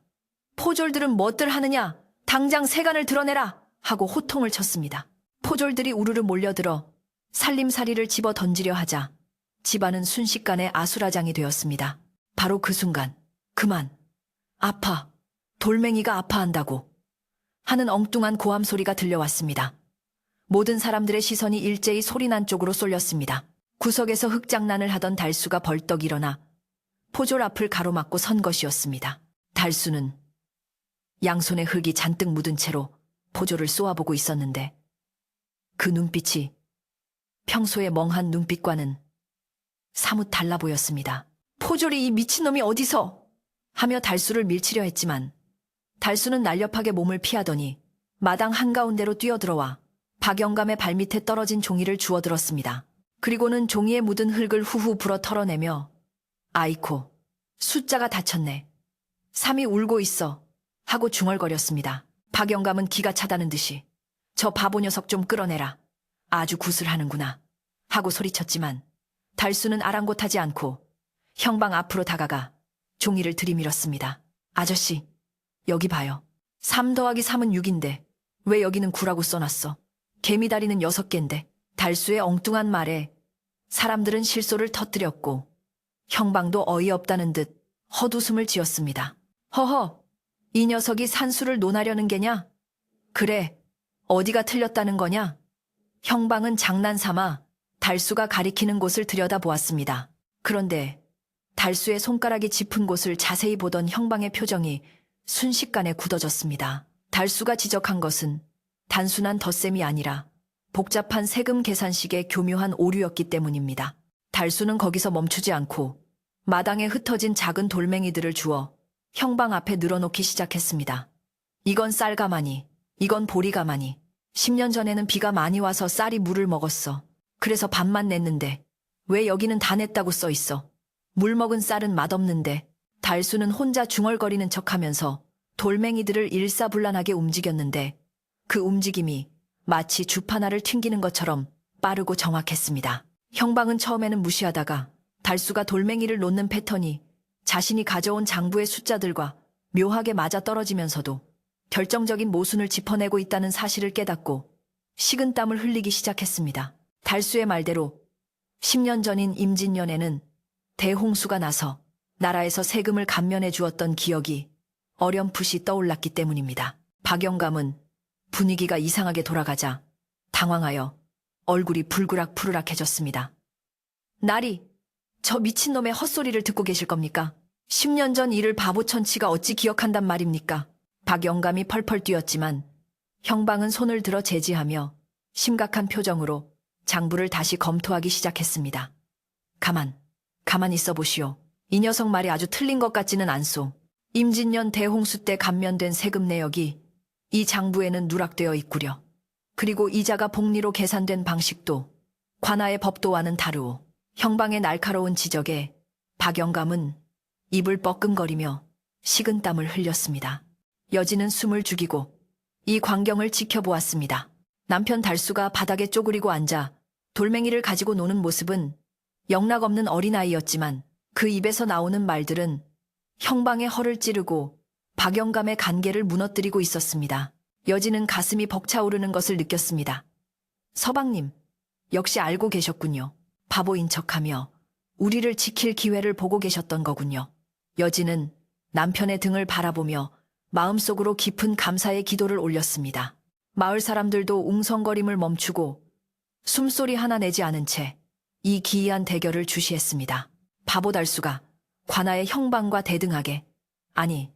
포졸들은 뭣들 하느냐? 당장 세간을 드러내라! 하고 호통을 쳤습니다. 포졸들이 우르르 몰려들어 살림살이를 집어 던지려 하자 집안은 순식간에 아수라장이 되었습니다. 바로 그 순간 그만, 아파, 돌멩이가 아파한다고 하는 엉뚱한 고함 소리가 들려왔습니다. 모든 사람들의 시선이 일제히 소리난 쪽으로 쏠렸습니다. 구석에서 흙장난을 하던 달수가 벌떡 일어나 포졸 앞을 가로막고 선 것이었습니다. 달수는 양손에 흙이 잔뜩 묻은 채로 포졸을 쏘아보고 있었는데 그 눈빛이 평소의 멍한 눈빛과는 사뭇 달라 보였습니다. 포졸이 이 미친놈이 어디서? 하며 달수를 밀치려 했지만 달수는 날렵하게 몸을 피하더니 마당 한가운데로 뛰어들어와 박영감의 발밑에 떨어진 종이를 주워들었습니다. 그리고는 종이에 묻은 흙을 후후 불어 털어내며 아이코, 숫자가 다쳤네. 3이 울고 있어. 하고 중얼거렸습니다. 박영감은 기가 차다는 듯이 저 바보 녀석 좀 끌어내라. 아주 구슬하는구나. 하고 소리쳤지만 달수는 아랑곳하지 않고 형방 앞으로 다가가 종이를 들이밀었습니다. 아저씨, 여기 봐요. 3 더하기 3은 6인데 왜 여기는 9라고 써놨어? 개미다리는 6개인데. 달수의 엉뚱한 말에 사람들은 실소를 터뜨렸고 형방도 어이없다는 듯 헛웃음을 지었습니다. 허허, 이 녀석이 산수를 논하려는 게냐? 그래, 어디가 틀렸다는 거냐? 형방은 장난삼아 달수가 가리키는 곳을 들여다보았습니다. 그런데 달수의 손가락이 짚은 곳을 자세히 보던 형방의 표정이 순식간에 굳어졌습니다. 달수가 지적한 것은 단순한 덧셈이 아니라 복잡한 세금 계산식의 교묘한 오류였기 때문입니다. 달수는 거기서 멈추지 않고 마당에 흩어진 작은 돌멩이들을 주워 형방 앞에 늘어놓기 시작했습니다. 이건 쌀가마니, 이건 보리가마니. 10년 전에는 비가 많이 와서 쌀이 물을 먹었어. 그래서 밥만 냈는데 왜 여기는 다 냈다고 써 있어? 물 먹은 쌀은 맛없는데. 달수는 혼자 중얼거리는 척하면서 돌멩이들을 일사불란하게 움직였는데 그 움직임이 마치 주파나를 튕기는 것처럼 빠르고 정확했습니다. 형방은 처음에는 무시하다가 달수가 돌멩이를 놓는 패턴이 자신이 가져온 장부의 숫자들과 묘하게 맞아 떨어지면서도 결정적인 모순을 짚어내고 있다는 사실을 깨닫고 식은땀을 흘리기 시작했습니다. 달수의 말대로 10년 전인 임진년에는 대홍수가 나서 나라에서 세금을 감면해 주었던 기억이 어렴풋이 떠올랐기 때문입니다. 박영감은 분위기가 이상하게 돌아가자 당황하여 얼굴이 불그락푸르락해졌습니다. 나리, 저 미친놈의 헛소리를 듣고 계실 겁니까? 10년 전 일을 바보천치가 어찌 기억한단 말입니까? 박영감이 펄펄 뛰었지만 형방은 손을 들어 제지하며 심각한 표정으로 장부를 다시 검토하기 시작했습니다. 가만 있어 보시오. 이 녀석 말이 아주 틀린 것 같지는 않소. 임진년 대홍수 때 감면된 세금 내역이 이 장부에는 누락되어 있구려. 그리고 이자가 복리로 계산된 방식도 관아의 법도와는 다르오. 형방의 날카로운 지적에 박영감은 입을 뻐끔거리며 식은땀을 흘렸습니다. 여진은 숨을 죽이고 이 광경을 지켜보았습니다. 남편 달수가 바닥에 쪼그리고 앉아 돌멩이를 가지고 노는 모습은 영락없는 어린아이였지만 그 입에서 나오는 말들은 형방의 허를 찌르고 박영감의 간계를 무너뜨리고 있었습니다. 여진은 가슴이 벅차오르는 것을 느꼈습니다. 서방님, 역시 알고 계셨군요. 바보인 척하며 우리를 지킬 기회를 보고 계셨던 거군요. 여진은 남편의 등을 바라보며 마음속으로 깊은 감사의 기도를 올렸습니다. 마을 사람들도 웅성거림을 멈추고 숨소리 하나 내지 않은 채 이 기이한 대결을 주시했습니다. 바보 달수가 관아의 형방과 대등하게, 아니,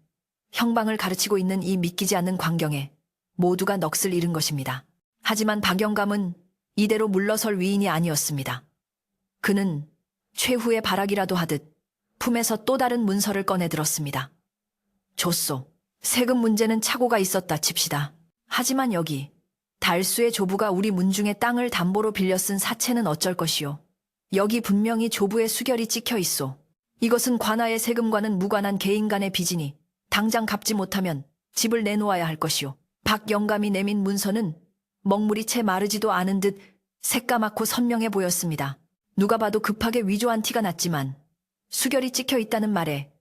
형방을 가르치고 있는 이 믿기지 않는 광경에 모두가 넋을 잃은 것입니다. 하지만 박영감은 이대로 물러설 위인이 아니었습니다. 그는 최후의 발악이라도 하듯 품에서 또 다른 문서를 꺼내 들었습니다. 좋소. 세금 문제는 착오가 있었다 칩시다. 하지만 여기 달수의 조부가 우리 문중의 땅을 담보로 빌려 쓴 사채는 어쩔 것이오. 여기 분명히 조부의 수결이 찍혀 있소. 이것은 관아의 세금과는 무관한 개인 간의 빚이니 당장 갚지 못하면 집을 내놓아야 할 것이오. 박영감이 내민 문서는 먹물이 채 마르지도 않은 듯 새까맣고 선명해 보였습니다. 누가 봐도 급하게 위조한 티가 났지만 수결이 찍혀 있다는 말에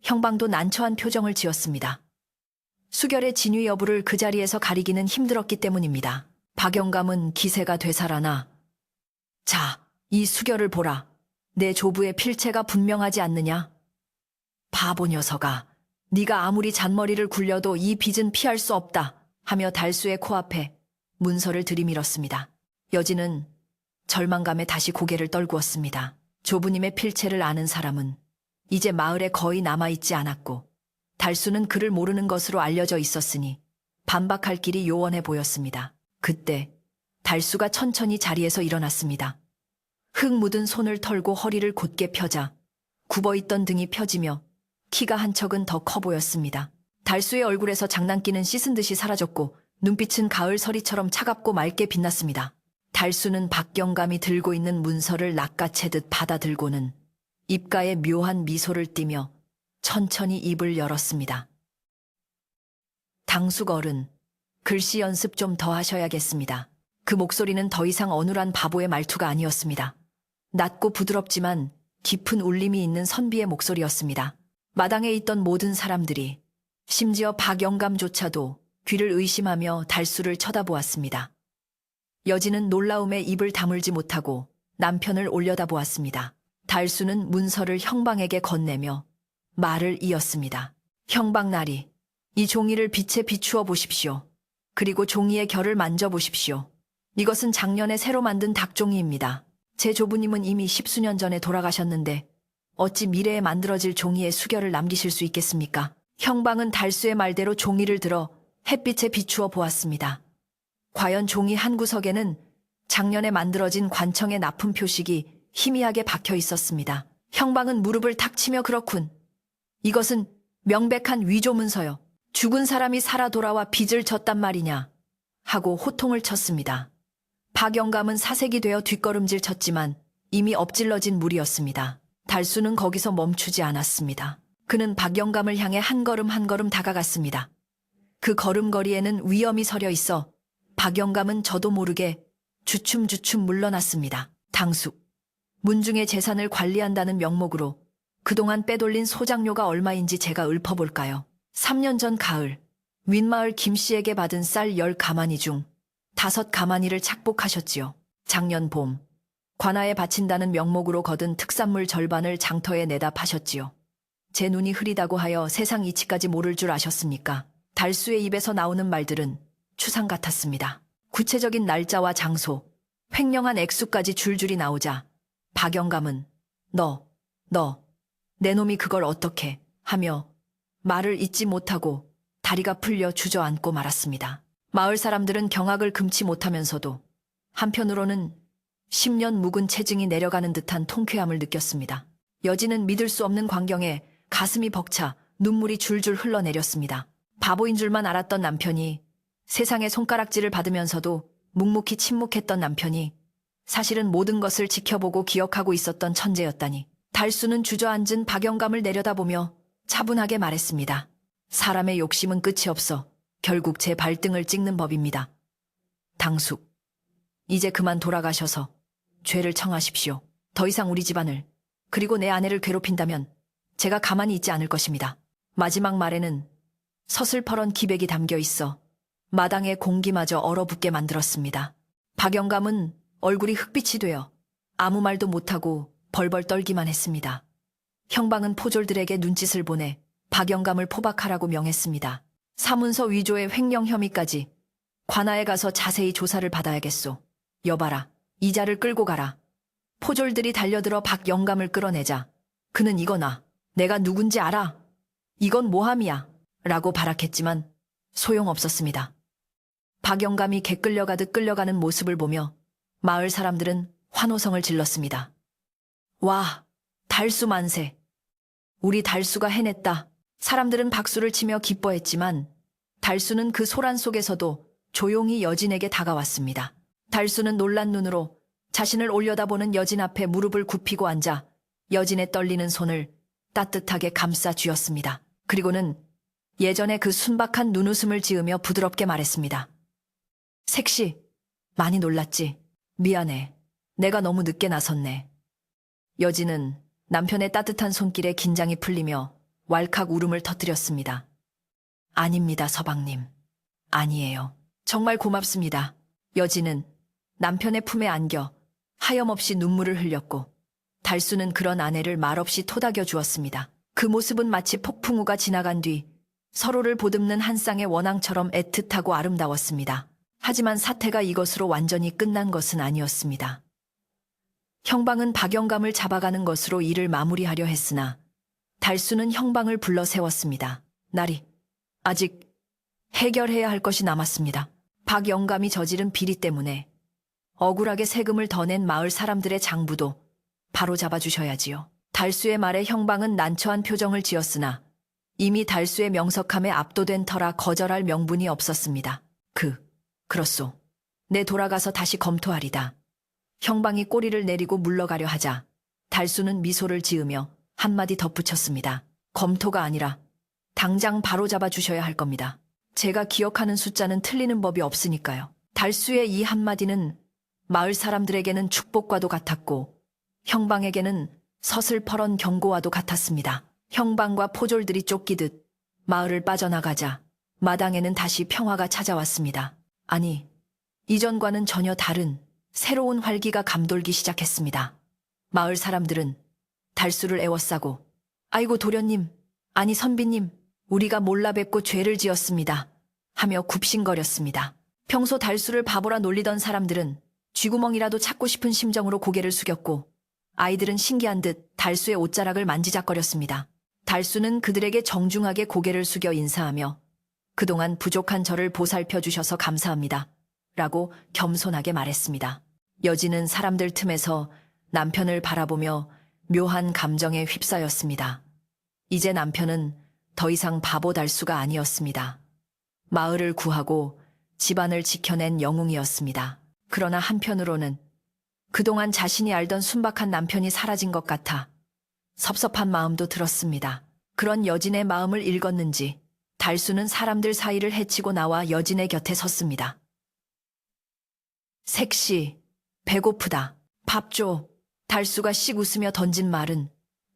형방도 난처한 표정을 지었습니다. 수결의 진위 여부를 그 자리에서 가리기는 힘들었기 때문입니다. 박영감은 기세가 되살아나 자, 이 수결을 보라. 내 조부의 필체가 분명하지 않느냐? 바보 녀석아, 네가 아무리 잔머리를 굴려도 이 빚은 피할 수 없다 하며 달수의 코앞에 문서를 들이밀었습니다. 여진은 절망감에 다시 고개를 떨구었습니다. 조부님의 필체를 아는 사람은 이제 마을에 거의 남아있지 않았고 달수는 그를 모르는 것으로 알려져 있었으니 반박할 길이 요원해 보였습니다. 그때 달수가 천천히 자리에서 일어났습니다. 흙 묻은 손을 털고 허리를 곧게 펴자 굽어있던 등이 펴지며 키가 한 척은 더 커 보였습니다. 달수의 얼굴에서 장난기는 씻은 듯이 사라졌고 눈빛은 가을 서리처럼 차갑고 맑게 빛났습니다. 달수는 박영감이 들고 있는 문서를 낚아채듯 받아들고는 입가에 묘한 미소를 띠며 천천히 입을 열었습니다. 당숙 어른, 글씨 연습 좀 더 하셔야겠습니다. 그 목소리는 더 이상 어눌한 바보의 말투가 아니었습니다. 낮고 부드럽지만 깊은 울림이 있는 선비의 목소리였습니다. 마당에 있던 모든 사람들이, 심지어 박영감조차도 귀를 의심하며 달수를 쳐다보았습니다. 여진은 놀라움에 입을 다물지 못하고 남편을 올려다보았습니다. 달수는 문서를 형방에게 건네며 말을 이었습니다. 형방나리, 이 종이를 빛에 비추어 보십시오. 그리고 종이의 결을 만져보십시오. 이것은 작년에 새로 만든 닭종이입니다. 제 조부님은 이미 10수년 전에 돌아가셨는데 어찌 미래에 만들어질 종이에 수결을 남기실 수 있겠습니까? 형방은 달수의 말대로 종이를 들어 햇빛에 비추어 보았습니다. 과연 종이 한 구석에는 작년에 만들어진 관청의 납품 표식이 희미하게 박혀 있었습니다. 형방은 무릎을 탁 치며 그렇군. 이것은 명백한 위조 문서요. 죽은 사람이 살아 돌아와 빚을 졌단 말이냐 하고 호통을 쳤습니다. 박영감은 사색이 되어 뒷걸음질 쳤지만 이미 엎질러진 물이었습니다. 달수는 거기서 멈추지 않았습니다. 그는 박영감을 향해 한 걸음 한 걸음 다가갔습니다. 그 걸음걸이에는 위험이 서려 있어 박영감은 저도 모르게 주춤주춤 물러났습니다. 당숙, 문중의 재산을 관리한다는 명목으로 그동안 빼돌린 소장료가 얼마인지 제가 읊어볼까요? 3년 전 가을, 윗마을 김씨에게 받은 쌀 10가마니 중 5가마니를 착복하셨지요. 작년 봄, 관아에 바친다는 명목으로 거둔 특산물 절반을 장터에 내다 파셨지요. 제 눈이 흐리다고 하여 세상 이치까지 모를 줄 아셨습니까? 달수의 입에서 나오는 말들은 추상 같았습니다. 구체적인 날짜와 장소, 횡령한 액수까지 줄줄이 나오자 박영감은 너, 내 놈이 그걸 어떻게 하며 말을 잇지 못하고 다리가 풀려 주저앉고 말았습니다. 마을 사람들은 경악을 금치 못하면서도 한편으로는 10년 묵은 체증이 내려가는 듯한 통쾌함을 느꼈습니다. 여진은 믿을 수 없는 광경에 가슴이 벅차 눈물이 줄줄 흘러내렸습니다. 바보인 줄만 알았던 남편이, 세상의 손가락질을 받으면서도 묵묵히 침묵했던 남편이 사실은 모든 것을 지켜보고 기억하고 있었던 천재였다니. 달수는 주저앉은 박영감을 내려다보며 차분하게 말했습니다. 사람의 욕심은 끝이 없어 결국 제 발등을 찍는 법입니다. 당숙, 이제 그만 돌아가셔서 죄를 청하십시오. 더 이상 우리 집안을, 그리고 내 아내를 괴롭힌다면 제가 가만히 있지 않을 것입니다. 마지막 말에는 서슬퍼런 기백이 담겨 있어 마당의 공기마저 얼어붙게 만들었습니다. 박영감은 얼굴이 흑빛이 되어 아무 말도 못하고 벌벌 떨기만 했습니다. 형방은 포졸들에게 눈짓을 보내 박영감을 포박하라고 명했습니다. 사문서 위조의 횡령 혐의까지 관아에 가서 자세히 조사를 받아야겠소. 여봐라, 이자를 끌고 가라. 포졸들이 달려들어 박영감을 끌어내자 그는 이거나 내가 누군지 알아? 이건 모함이야 라고 발악했지만 소용없었습니다. 박영감이 개 끌려가듯 끌려가는 모습을 보며 마을 사람들은 환호성을 질렀습니다. 와, 달수 만세. 우리 달수가 해냈다. 사람들은 박수를 치며 기뻐했지만 달수는 그 소란 속에서도 조용히 여진에게 다가왔습니다. 달수는 놀란 눈으로 자신을 올려다보는 여진 앞에 무릎을 굽히고 앉아 여진의 떨리는 손을 따뜻하게 감싸 쥐었습니다. 그리고는 예전에 그 순박한 눈웃음을 지으며 부드럽게 말했습니다. 색시, 많이 놀랐지? 미안해. 내가 너무 늦게 나섰네. 여진은 남편의 따뜻한 손길에 긴장이 풀리며 왈칵 울음을 터뜨렸습니다. 아닙니다, 서방님. 아니에요. 정말 고맙습니다. 여진은 남편의 품에 안겨 하염없이 눈물을 흘렸고 달수는 그런 아내를 말없이 토닥여 주었습니다. 그 모습은 마치 폭풍우가 지나간 뒤 서로를 보듬는 한 쌍의 원앙처럼 애틋하고 아름다웠습니다. 하지만 사태가 이것으로 완전히 끝난 것은 아니었습니다. 형방은 박영감을 잡아가는 것으로 일을 마무리하려 했으나 달수는 형방을 불러 세웠습니다. 나리, 아직 해결해야 할 것이 남았습니다. 박영감이 저지른 비리 때문에 억울하게 세금을 더 낸 마을 사람들의 장부도 바로 잡아주셔야지요. 달수의 말에 형방은 난처한 표정을 지었으나 이미 달수의 명석함에 압도된 터라 거절할 명분이 없었습니다. 그렇소. 내 돌아가서 다시 검토하리다. 형방이 꼬리를 내리고 물러가려 하자 달수는 미소를 지으며 한마디 덧붙였습니다. 검토가 아니라 당장 바로 잡아주셔야 할 겁니다. 제가 기억하는 숫자는 틀리는 법이 없으니까요. 달수의 이 한마디는 마을 사람들에게는 축복과도 같았고 형방에게는 서슬퍼런 경고와도 같았습니다. 형방과 포졸들이 쫓기듯 마을을 빠져나가자 마당에는 다시 평화가 찾아왔습니다. 아니, 이전과는 전혀 다른 새로운 활기가 감돌기 시작했습니다. 마을 사람들은 달수를 애워싸고 아이고 도련님, 아니 선비님, 우리가 몰라 뵙고 죄를 지었습니다 하며 굽신거렸습니다. 평소 달수를 바보라 놀리던 사람들은 쥐구멍이라도 찾고 싶은 심정으로 고개를 숙였고 아이들은 신기한 듯 달수의 옷자락을 만지작거렸습니다. 달수는 그들에게 정중하게 고개를 숙여 인사하며 그동안 부족한 저를 보살펴 주셔서 감사합니다 라고 겸손하게 말했습니다. 여진은 사람들 틈에서 남편을 바라보며 묘한 감정에 휩싸였습니다. 이제 남편은 더 이상 바보 달수가 아니었습니다. 마을을 구하고 집안을 지켜낸 영웅이었습니다. 그러나 한편으로는 그동안 자신이 알던 순박한 남편이 사라진 것 같아 섭섭한 마음도 들었습니다. 그런 여진의 마음을 읽었는지 달수는 사람들 사이를 헤치고 나와 여진의 곁에 섰습니다. 색시, 배고프다. 밥 줘. 달수가 씩 웃으며 던진 말은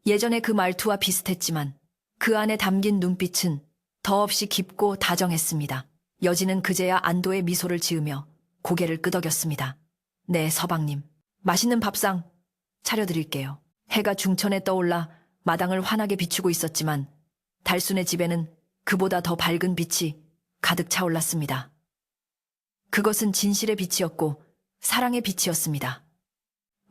예전의 그 말투와 비슷했지만 그 안에 담긴 눈빛은 더없이 깊고 다정했습니다. 여진은 그제야 안도의 미소를 지으며 고개를 끄덕였습니다. 네, 서방님. 맛있는 밥상 차려드릴게요. 해가 중천에 떠올라 마당을 환하게 비추고 있었지만 달순의 집에는 그보다 더 밝은 빛이 가득 차올랐습니다. 그것은 진실의 빛이었고 사랑의 빛이었습니다.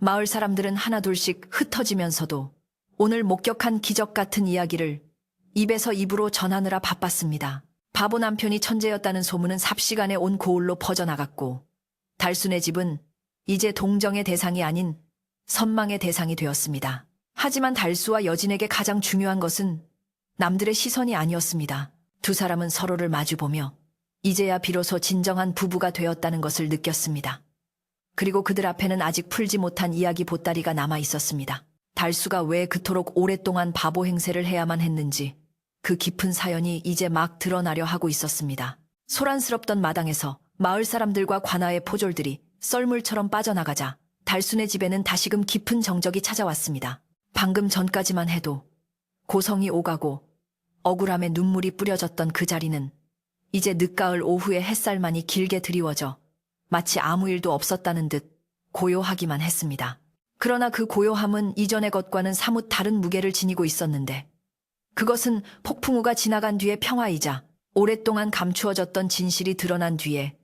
마을 사람들은 하나둘씩 흩어지면서도 오늘 목격한 기적 같은 이야기를 입에서 입으로 전하느라 바빴습니다. 바보 남편이 천재였다는 소문은 삽시간에 온 고을로 퍼져나갔고 달순의 집은 이제 동정의 대상이 아닌 선망의 대상이 되었습니다. 하지만 달수와 여진에게 가장 중요한 것은 남들의 시선이 아니었습니다. 두 사람은 서로를 마주보며 이제야 비로소 진정한 부부가 되었다는 것을 느꼈습니다. 그리고 그들 앞에는 아직 풀지 못한 이야기 보따리가 남아 있었습니다. 달수가 왜 그토록 오랫동안 바보 행세를 해야만 했는지 그 깊은 사연이 이제 막 드러나려 하고 있었습니다. 소란스럽던 마당에서 마을 사람들과 관아의 포졸들이 썰물처럼 빠져나가자 달순의 집에는 다시금 깊은 정적이 찾아왔습니다. 방금 전까지만 해도 고성이 오가고 억울함에 눈물이 뿌려졌던 그 자리는 이제 늦가을 오후에 햇살만이 길게 드리워져 마치 아무 일도 없었다는 듯 고요하기만 했습니다. 그러나 그 고요함은 이전의 것과는 사뭇 다른 무게를 지니고 있었는데 그것은 폭풍우가 지나간 뒤의 평화이자 오랫동안 감추어졌던 진실이 드러난 뒤에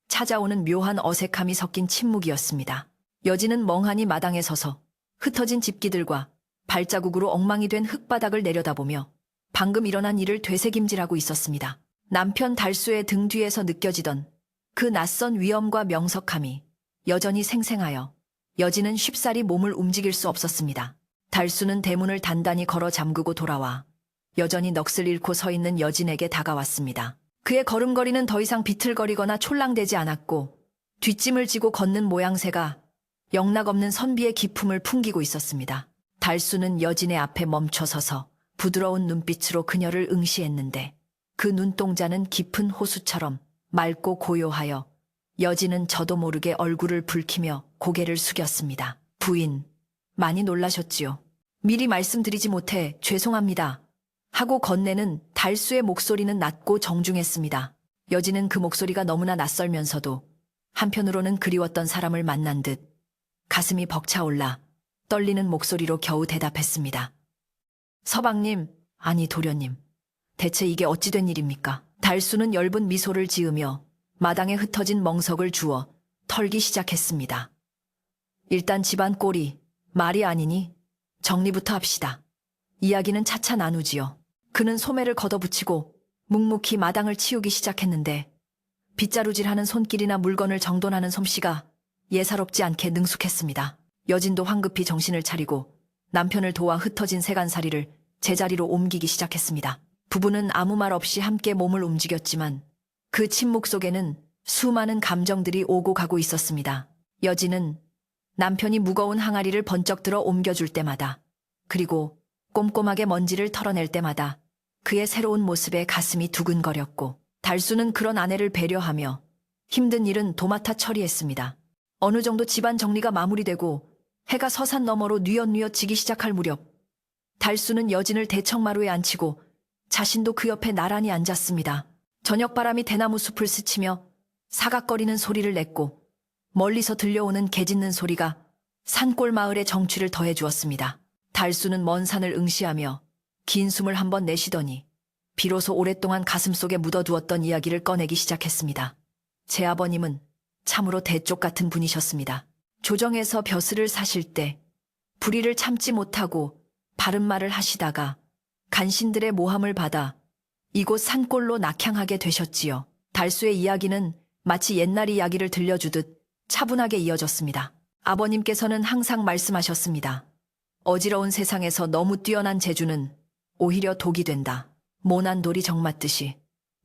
찾아오는 묘한 어색함이 섞인 침묵이었습니다. 여진은 멍하니 마당에 서서 흩어진 집기들과 발자국으로 엉망이 된 흙바닥을 내려다보며 방금 일어난 일을 되새김질하고 있었습니다. 남편 달수의 등 뒤에서 느껴지던 그 낯선 위엄과 명석함이 여전히 생생하여 여진은 쉽사리 몸을 움직일 수 없었습니다. 달수는 대문을 단단히 걸어 잠그고 돌아와 여전히 넋을 잃고 서 있는 여진에게 다가왔습니다. 그의 걸음걸이는 더 이상 비틀거리거나 촐랑대지 않았고 뒷짐을 지고 걷는 모양새가 영락없는 선비의 기품을 풍기고 있었습니다. 달수는 여진의 앞에 멈춰서서 부드러운 눈빛으로 그녀를 응시했는데 그 눈동자는 깊은 호수처럼 맑고 고요하여 여진은 저도 모르게 얼굴을 붉히며 고개를 숙였습니다. 부인, 많이 놀라셨지요? 미리 말씀드리지 못해 죄송합니다. 하고 건네는 달수의 목소리는 낮고 정중했습니다. 여진은 그 목소리가 너무나 낯설면서도 한편으로는 그리웠던 사람을 만난 듯 가슴이 벅차올라 떨리는 목소리로 겨우 대답했습니다. 서방님, 아니 도련님, 대체 이게 어찌 된 일입니까? 달수는 엷은 미소를 지으며 마당에 흩어진 멍석을 주워 털기 시작했습니다. 일단 집안 꼴이 말이 아니니 정리부터 합시다. 이야기는 차차 나누지요. 그는 소매를 걷어붙이고 묵묵히 마당을 치우기 시작했는데 빗자루질하는 손길이나 물건을 정돈하는 솜씨가 예사롭지 않게 능숙했습니다. 여진도 황급히 정신을 차리고 남편을 도와 흩어진 세간살이를 제자리로 옮기기 시작했습니다. 부부는 아무 말 없이 함께 몸을 움직였지만 그 침묵 속에는 수많은 감정들이 오고 가고 있었습니다. 여진은 남편이 무거운 항아리를 번쩍 들어 옮겨줄 때마다 그리고 꼼꼼하게 먼지를 털어낼 때마다 그의 새로운 모습에 가슴이 두근거렸고 달수는 그런 아내를 배려하며 힘든 일은 도맡아 처리했습니다. 어느 정도 집안 정리가 마무리되고 해가 서산 너머로 뉘엿뉘엿 지기 시작할 무렵 달수는 여진을 대청마루에 앉히고 자신도 그 옆에 나란히 앉았습니다. 저녁바람이 대나무 숲을 스치며 사각거리는 소리를 냈고 멀리서 들려오는 개 짖는 소리가 산골 마을의 정취를 더해주었습니다. 달수는 먼 산을 응시하며 긴 숨을 한번 내쉬더니 비로소 오랫동안 가슴속에 묻어두었던 이야기를 꺼내기 시작했습니다. 제 아버님은 참으로 대쪽 같은 분이셨습니다. 조정에서 벼슬을 사실 때 불의를 참지 못하고 바른 말을 하시다가 간신들의 모함을 받아 이곳 산골로 낙향하게 되셨지요. 달수의 이야기는 마치 옛날 이야기를 들려주듯 차분하게 이어졌습니다. 아버님께서는 항상 말씀하셨습니다. 어지러운 세상에서 너무 뛰어난 재주는 오히려 독이 된다. 모난 돌이 정맞듯이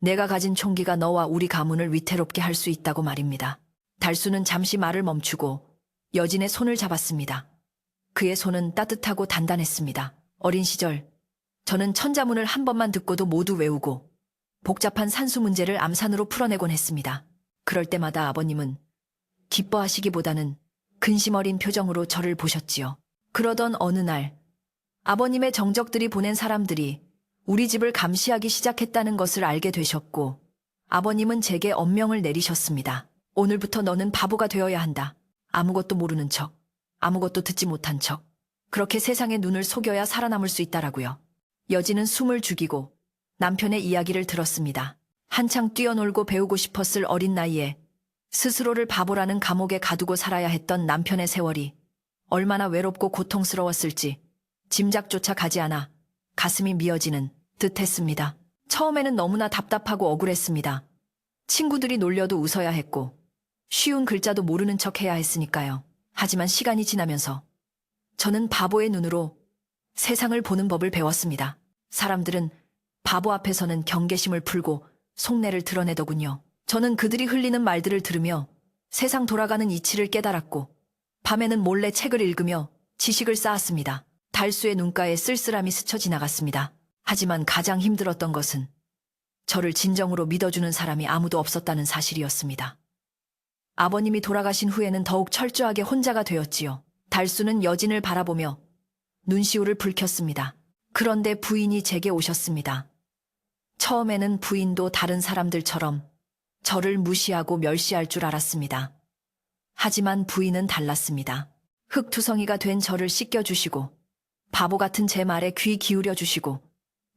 내가 가진 총기가 너와 우리 가문을 위태롭게 할 수 있다고 말입니다. 달수는 잠시 말을 멈추고 여진의 손을 잡았습니다. 그의 손은 따뜻하고 단단했습니다. 어린 시절 저는 천자문을 한 번만 듣고도 모두 외우고 복잡한 산수 문제를 암산으로 풀어내곤 했습니다. 그럴 때마다 아버님은 기뻐하시기보다는 근심 어린 표정으로 저를 보셨지요. 그러던 어느 날 아버님의 정적들이 보낸 사람들이 우리 집을 감시하기 시작했다는 것을 알게 되셨고 아버님은 제게 엄명을 내리셨습니다. 오늘부터 너는 바보가 되어야 한다. 아무것도 모르는 척, 아무것도 듣지 못한 척. 그렇게 세상의 눈을 속여야 살아남을 수 있다라고요. 여진은 숨을 죽이고 남편의 이야기를 들었습니다. 한창 뛰어놀고 배우고 싶었을 어린 나이에 스스로를 바보라는 감옥에 가두고 살아야 했던 남편의 세월이 얼마나 외롭고 고통스러웠을지 짐작조차 가지 않아 가슴이 미어지는 듯했습니다. 처음에는 너무나 답답하고 억울했습니다. 친구들이 놀려도 웃어야 했고 쉬운 글자도 모르는 척 해야 했으니까요. 하지만 시간이 지나면서 저는 바보의 눈으로 세상을 보는 법을 배웠습니다. 사람들은 바보 앞에서는 경계심을 풀고 속내를 드러내더군요. 저는 그들이 흘리는 말들을 들으며 세상 돌아가는 이치를 깨달았고 밤에는 몰래 책을 읽으며 지식을 쌓았습니다. 달수의 눈가에 쓸쓸함이 스쳐 지나갔습니다. 하지만 가장 힘들었던 것은 저를 진정으로 믿어주는 사람이 아무도 없었다는 사실이었습니다. 아버님이 돌아가신 후에는 더욱 철저하게 혼자가 되었지요. 달수는 여진을 바라보며 눈시울을 붉혔습니다. 그런데 부인이 제게 오셨습니다. 처음에는 부인도 다른 사람들처럼 저를 무시하고 멸시할 줄 알았습니다. 하지만 부인은 달랐습니다. 흙투성이가 된 저를 씻겨주시고 바보 같은 제 말에 귀 기울여주시고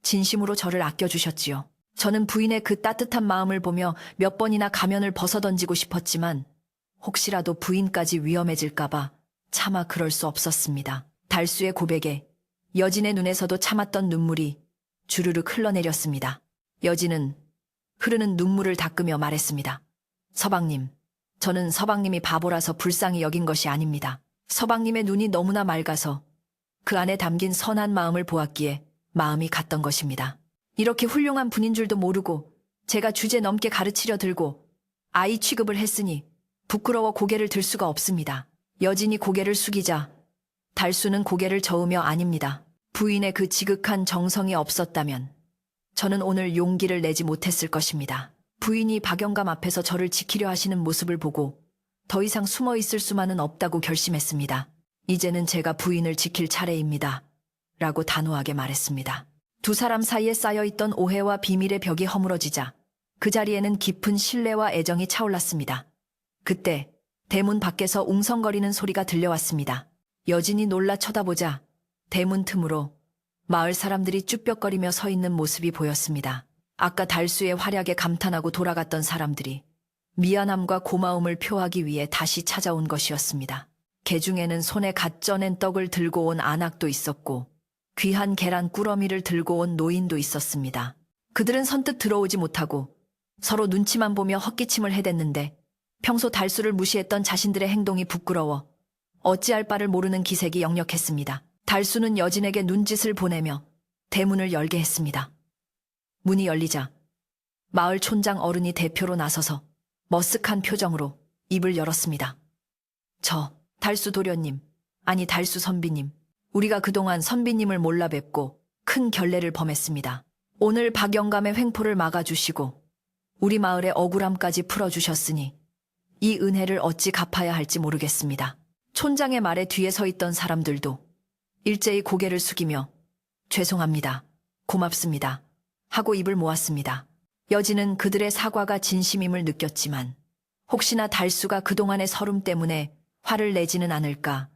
진심으로 저를 아껴주셨지요. 저는 부인의 그 따뜻한 마음을 보며 몇 번이나 가면을 벗어던지고 싶었지만 혹시라도 부인까지 위험해질까봐 차마 그럴 수 없었습니다. 달수의 고백에 여진의 눈에서도 참았던 눈물이 주르륵 흘러내렸습니다. 여진은 흐르는 눈물을 닦으며 말했습니다. 서방님, 저는 서방님이 바보라서 불쌍히 여긴 것이 아닙니다. 서방님의 눈이 너무나 맑아서 그 안에 담긴 선한 마음을 보았기에 마음이 갔던 것입니다. 이렇게 훌륭한 분인 줄도 모르고 제가 주제 넘게 가르치려 들고 아이 취급을 했으니 부끄러워 고개를 들 수가 없습니다. 여진이 고개를 숙이자 달수는 고개를 저으며 아닙니다. 부인의 그 지극한 정성이 없었다면 저는 오늘 용기를 내지 못했을 것입니다. 부인이 박영감 앞에서 저를 지키려 하시는 모습을 보고 더 이상 숨어 있을 수만은 없다고 결심했습니다. 이제는 제가 부인을 지킬 차례입니다. 라고 단호하게 말했습니다. 두 사람 사이에 쌓여있던 오해와 비밀의 벽이 허물어지자 그 자리에는 깊은 신뢰와 애정이 차올랐습니다. 그때 대문 밖에서 웅성거리는 소리가 들려왔습니다. 여진이 놀라 쳐다보자 대문 틈으로 마을 사람들이 쭈뼛거리며 서 있는 모습이 보였습니다. 아까 달수의 활약에 감탄하고 돌아갔던 사람들이 미안함과 고마움을 표하기 위해 다시 찾아온 것이었습니다. 개중에는 손에 갓 쪄낸 떡을 들고 온 안악도 있었고 귀한 계란 꾸러미를 들고 온 노인도 있었습니다. 그들은 선뜻 들어오지 못하고 서로 눈치만 보며 헛기침을 해댔는데 평소 달수를 무시했던 자신들의 행동이 부끄러워 어찌할 바를 모르는 기색이 역력했습니다. 달수는 여진에게 눈짓을 보내며 대문을 열게 했습니다. 문이 열리자 마을 촌장 어른이 대표로 나서서 머쓱한 표정으로 입을 열었습니다. 달수 도련님, 아니 달수 선비님, 우리가 그동안 선비님을 몰라 뵙고 큰 결례를 범했습니다. 오늘 박영감의 횡포를 막아주시고 우리 마을의 억울함까지 풀어주셨으니 이 은혜를 어찌 갚아야 할지 모르겠습니다. 촌장의 말에 뒤에 서 있던 사람들도 일제히 고개를 숙이며 죄송합니다, 고맙습니다 하고 입을 모았습니다. 여진은 그들의 사과가 진심임을 느꼈지만 혹시나 달수가 그동안의 서름 때문에 화를 내지는 않을까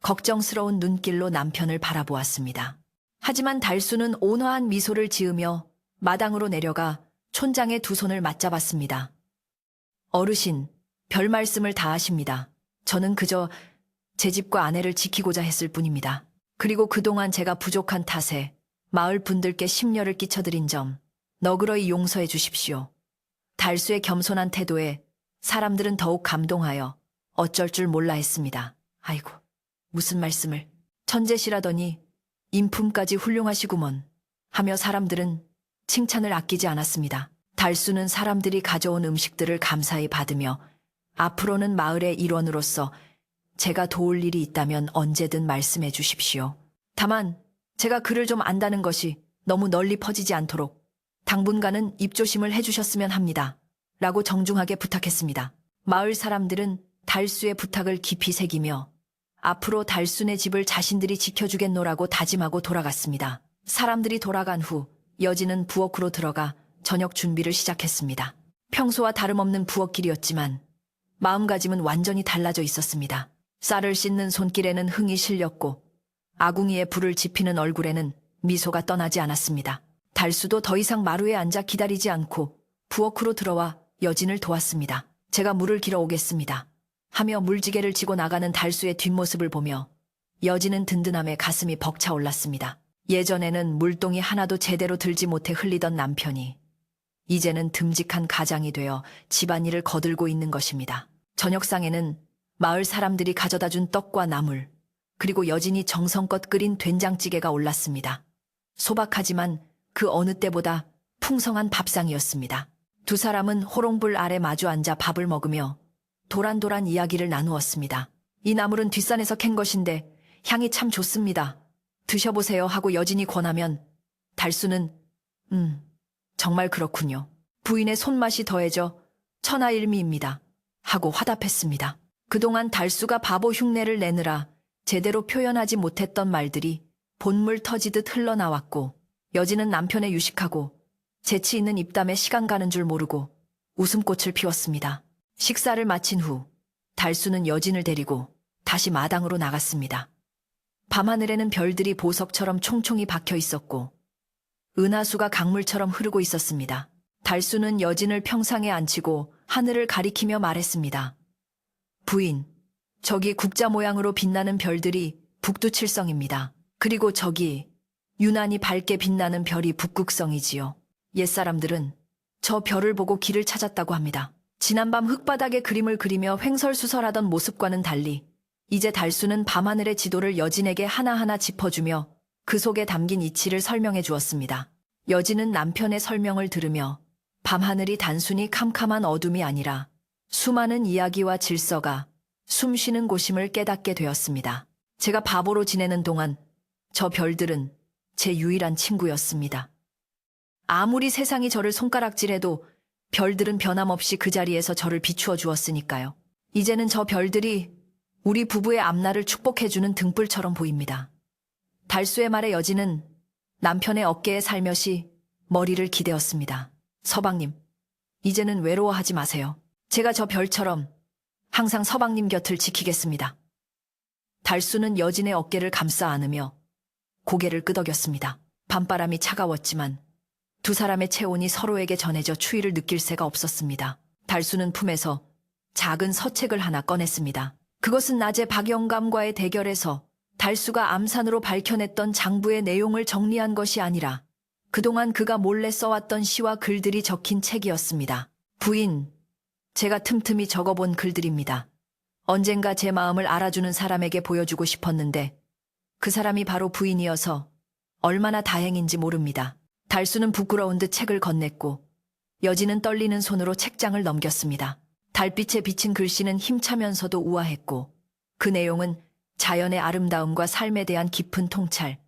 걱정스러운 눈길로 남편을 바라보았습니다. 하지만 달수는 온화한 미소를 지으며 마당으로 내려가 촌장의 두 손을 맞잡았습니다. 어르신, 별 말씀을 다 하십니다. 저는 그저 제 집과 아내를 지키고자 했을 뿐입니다. 그리고 그동안 제가 부족한 탓에 마을 분들께 심려를 끼쳐드린 점 너그러이 용서해 주십시오. 달수의 겸손한 태도에 사람들은 더욱 감동하여 어쩔 줄 몰라 했습니다. 아이고, 무슨 말씀을. 천재시라더니 인품까지 훌륭하시구먼 하며 사람들은 칭찬을 아끼지 않았습니다. 달수는 사람들이 가져온 음식들을 감사히 받으며 앞으로는 마을의 일원으로서 제가 도울 일이 있다면 언제든 말씀해 주십시오. 다만 제가 글을 좀 안다는 것이 너무 널리 퍼지지 않도록 당분간은 입조심을 해주셨으면 합니다. 라고 정중하게 부탁했습니다. 마을 사람들은 달수의 부탁을 깊이 새기며 앞으로 달수네 집을 자신들이 지켜주겠노라고 다짐하고 돌아갔습니다. 사람들이 돌아간 후 여진은 부엌으로 들어가 저녁 준비를 시작했습니다. 평소와 다름없는 부엌길이었지만 마음가짐은 완전히 달라져 있었습니다. 쌀을 씻는 손길에는 흥이 실렸고 아궁이에 불을 지피는 얼굴에는 미소가 떠나지 않았습니다. 달수도 더 이상 마루에 앉아 기다리지 않고 부엌으로 들어와 여진을 도왔습니다. 제가 물을 길어 오겠습니다. 하며 물지개를 지고 나가는 달수의 뒷모습을 보며 여진은 든든함에 가슴이 벅차 올랐습니다. 예전에는 물동이 하나도 제대로 들지 못해 흘리던 남편이 이제는 듬직한 가장이 되어 집안일을 거들고 있는 것입니다. 저녁상에는 마을 사람들이 가져다 준 떡과 나물, 그리고 여진이 정성껏 끓인 된장찌개가 올랐습니다. 소박하지만 그 어느 때보다 풍성한 밥상이었습니다. 두 사람은 호롱불 아래 마주 앉아 밥을 먹으며 도란도란 이야기를 나누었습니다. 이 나물은 뒷산에서 캔 것인데 향이 참 좋습니다. 드셔보세요 하고 여진이 권하면 달수는 정말 그렇군요. 부인의 손맛이 더해져 천하일미입니다. 하고 화답했습니다. 그동안 달수가 바보 흉내를 내느라 제대로 표현하지 못했던 말들이 본물 터지듯 흘러나왔고 여진은 남편의 유식하고 재치 있는 입담에 시간 가는 줄 모르고 웃음꽃을 피웠습니다. 식사를 마친 후 달수는 여진을 데리고 다시 마당으로 나갔습니다. 밤하늘에는 별들이 보석처럼 총총히 박혀 있었고 은하수가 강물처럼 흐르고 있었습니다. 달수는 여진을 평상에 앉히고 하늘을 가리키며 말했습니다. 부인, 저기 국자 모양으로 빛나는 별들이 북두칠성입니다. 그리고 저기 유난히 밝게 빛나는 별이 북극성이지요. 옛사람들은 저 별을 보고 길을 찾았다고 합니다. 지난밤 흙바닥에 그림을 그리며 횡설수설하던 모습과는 달리 이제 달수는 밤하늘의 지도를 여진에게 하나하나 짚어주며 그 속에 담긴 이치를 설명해 주었습니다. 여진은 남편의 설명을 들으며 밤하늘이 단순히 캄캄한 어둠이 아니라 수많은 이야기와 질서가 숨쉬는 곳임을 깨닫게 되었습니다. 제가 바보로 지내는 동안 저 별들은 제 유일한 친구였습니다. 아무리 세상이 저를 손가락질해도 별들은 변함없이 그 자리에서 저를 비추어 주었으니까요. 이제는 저 별들이 우리 부부의 앞날을 축복해주는 등불처럼 보입니다. 달수의 말에 여진은 남편의 어깨에 살며시 머리를 기대었습니다. 서방님, 이제는 외로워하지 마세요. 제가 저 별처럼 항상 서방님 곁을 지키겠습니다. 달수는 여진의 어깨를 감싸 안으며 고개를 끄덕였습니다. 밤바람이 차가웠지만 두 사람의 체온이 서로에게 전해져 추위를 느낄 새가 없었습니다. 달수는 품에서 작은 서책을 하나 꺼냈습니다. 그것은 낮에 박영감과의 대결에서 달수가 암산으로 밝혀냈던 장부의 내용을 정리한 것이 아니라 그동안 그가 몰래 써왔던 시와 글들이 적힌 책이었습니다. 부인, 제가 틈틈이 적어본 글들입니다. 언젠가 제 마음을 알아주는 사람에게 보여주고 싶었는데 그 사람이 바로 부인이어서 얼마나 다행인지 모릅니다. 달수는 부끄러운 듯 책을 건넸고 여진은 떨리는 손으로 책장을 넘겼습니다. 달빛에 비친 글씨는 힘차면서도 우아했고 그 내용은 자연의 아름다움과 삶에 대한 깊은 통찰,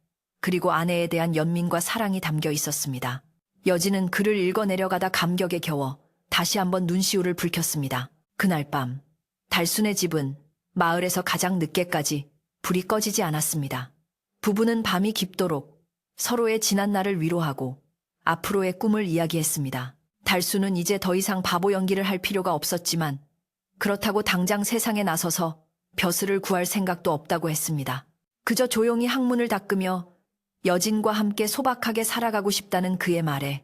그리고 아내에 대한 연민과 사랑이 담겨 있었습니다. 여진은 글을 읽어 내려가다 감격에 겨워 다시 한번 눈시울을 붉혔습니다. 그날 밤 달순의 집은 마을에서 가장 늦게까지 불이 꺼지지 않았습니다. 부부는 밤이 깊도록 서로의 지난 날을 위로하고 앞으로의 꿈을 이야기했습니다. 달수는 이제 더 이상 바보 연기를 할 필요가 없었지만 그렇다고 당장 세상에 나서서 벼슬을 구할 생각도 없다고 했습니다. 그저 조용히 항문을 닦으며 여진과 함께 소박하게 살아가고 싶다는 그의 말에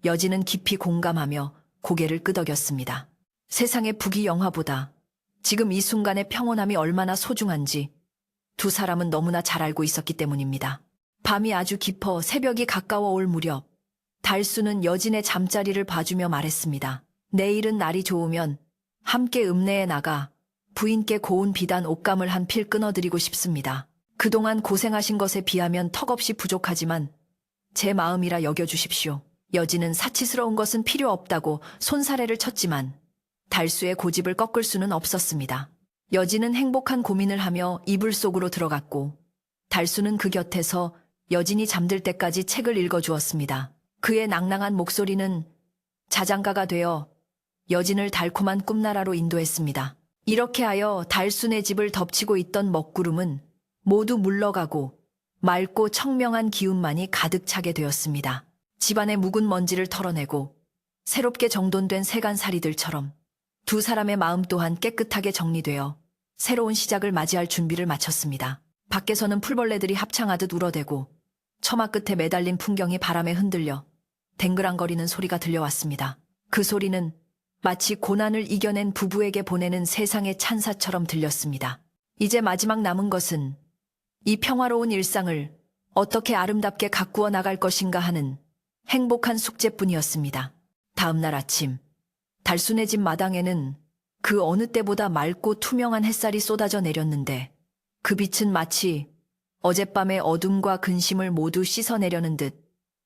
여진은 깊이 공감하며 고개를 끄덕였습니다. 세상의 부귀 영화보다 지금 이 순간의 평온함이 얼마나 소중한지 두 사람은 너무나 잘 알고 있었기 때문입니다. 밤이 아주 깊어 새벽이 가까워 올 무렵 달수는 여진의 잠자리를 봐주며 말했습니다. 내일은 날이 좋으면 함께 읍내에 나가 부인께 고운 비단 옷감을 한 필 끊어드리고 싶습니다. 그동안 고생하신 것에 비하면 턱없이 부족하지만 제 마음이라 여겨주십시오. 여진은 사치스러운 것은 필요 없다고 손사래를 쳤지만 달수의 고집을 꺾을 수는 없었습니다. 여진은 행복한 고민을 하며 이불 속으로 들어갔고 달수는 그 곁에서 여진이 잠들 때까지 책을 읽어주었습니다. 그의 낭낭한 목소리는 자장가가 되어 여진을 달콤한 꿈나라로 인도했습니다. 이렇게 하여 달순의 집을 덮치고 있던 먹구름은 모두 물러가고 맑고 청명한 기운만이 가득 차게 되었습니다. 집안의 묵은 먼지를 털어내고 새롭게 정돈된 세간살이들처럼 두 사람의 마음 또한 깨끗하게 정리되어 새로운 시작을 맞이할 준비를 마쳤습니다. 밖에서는 풀벌레들이 합창하듯 울어대고 처마 끝에 매달린 풍경이 바람에 흔들려 댕그랑거리는 소리가 들려왔습니다. 그 소리는 마치 고난을 이겨낸 부부에게 보내는 세상의 찬사처럼 들렸습니다. 이제 마지막 남은 것은 이 평화로운 일상을 어떻게 아름답게 가꾸어 나갈 것인가 하는 행복한 숙제뿐이었습니다. 다음 날 아침, 달순의 집 마당에는 그 어느 때보다 맑고 투명한 햇살이 쏟아져 내렸는데 그 빛은 마치 어젯밤의 어둠과 근심을 모두 씻어내려는 듯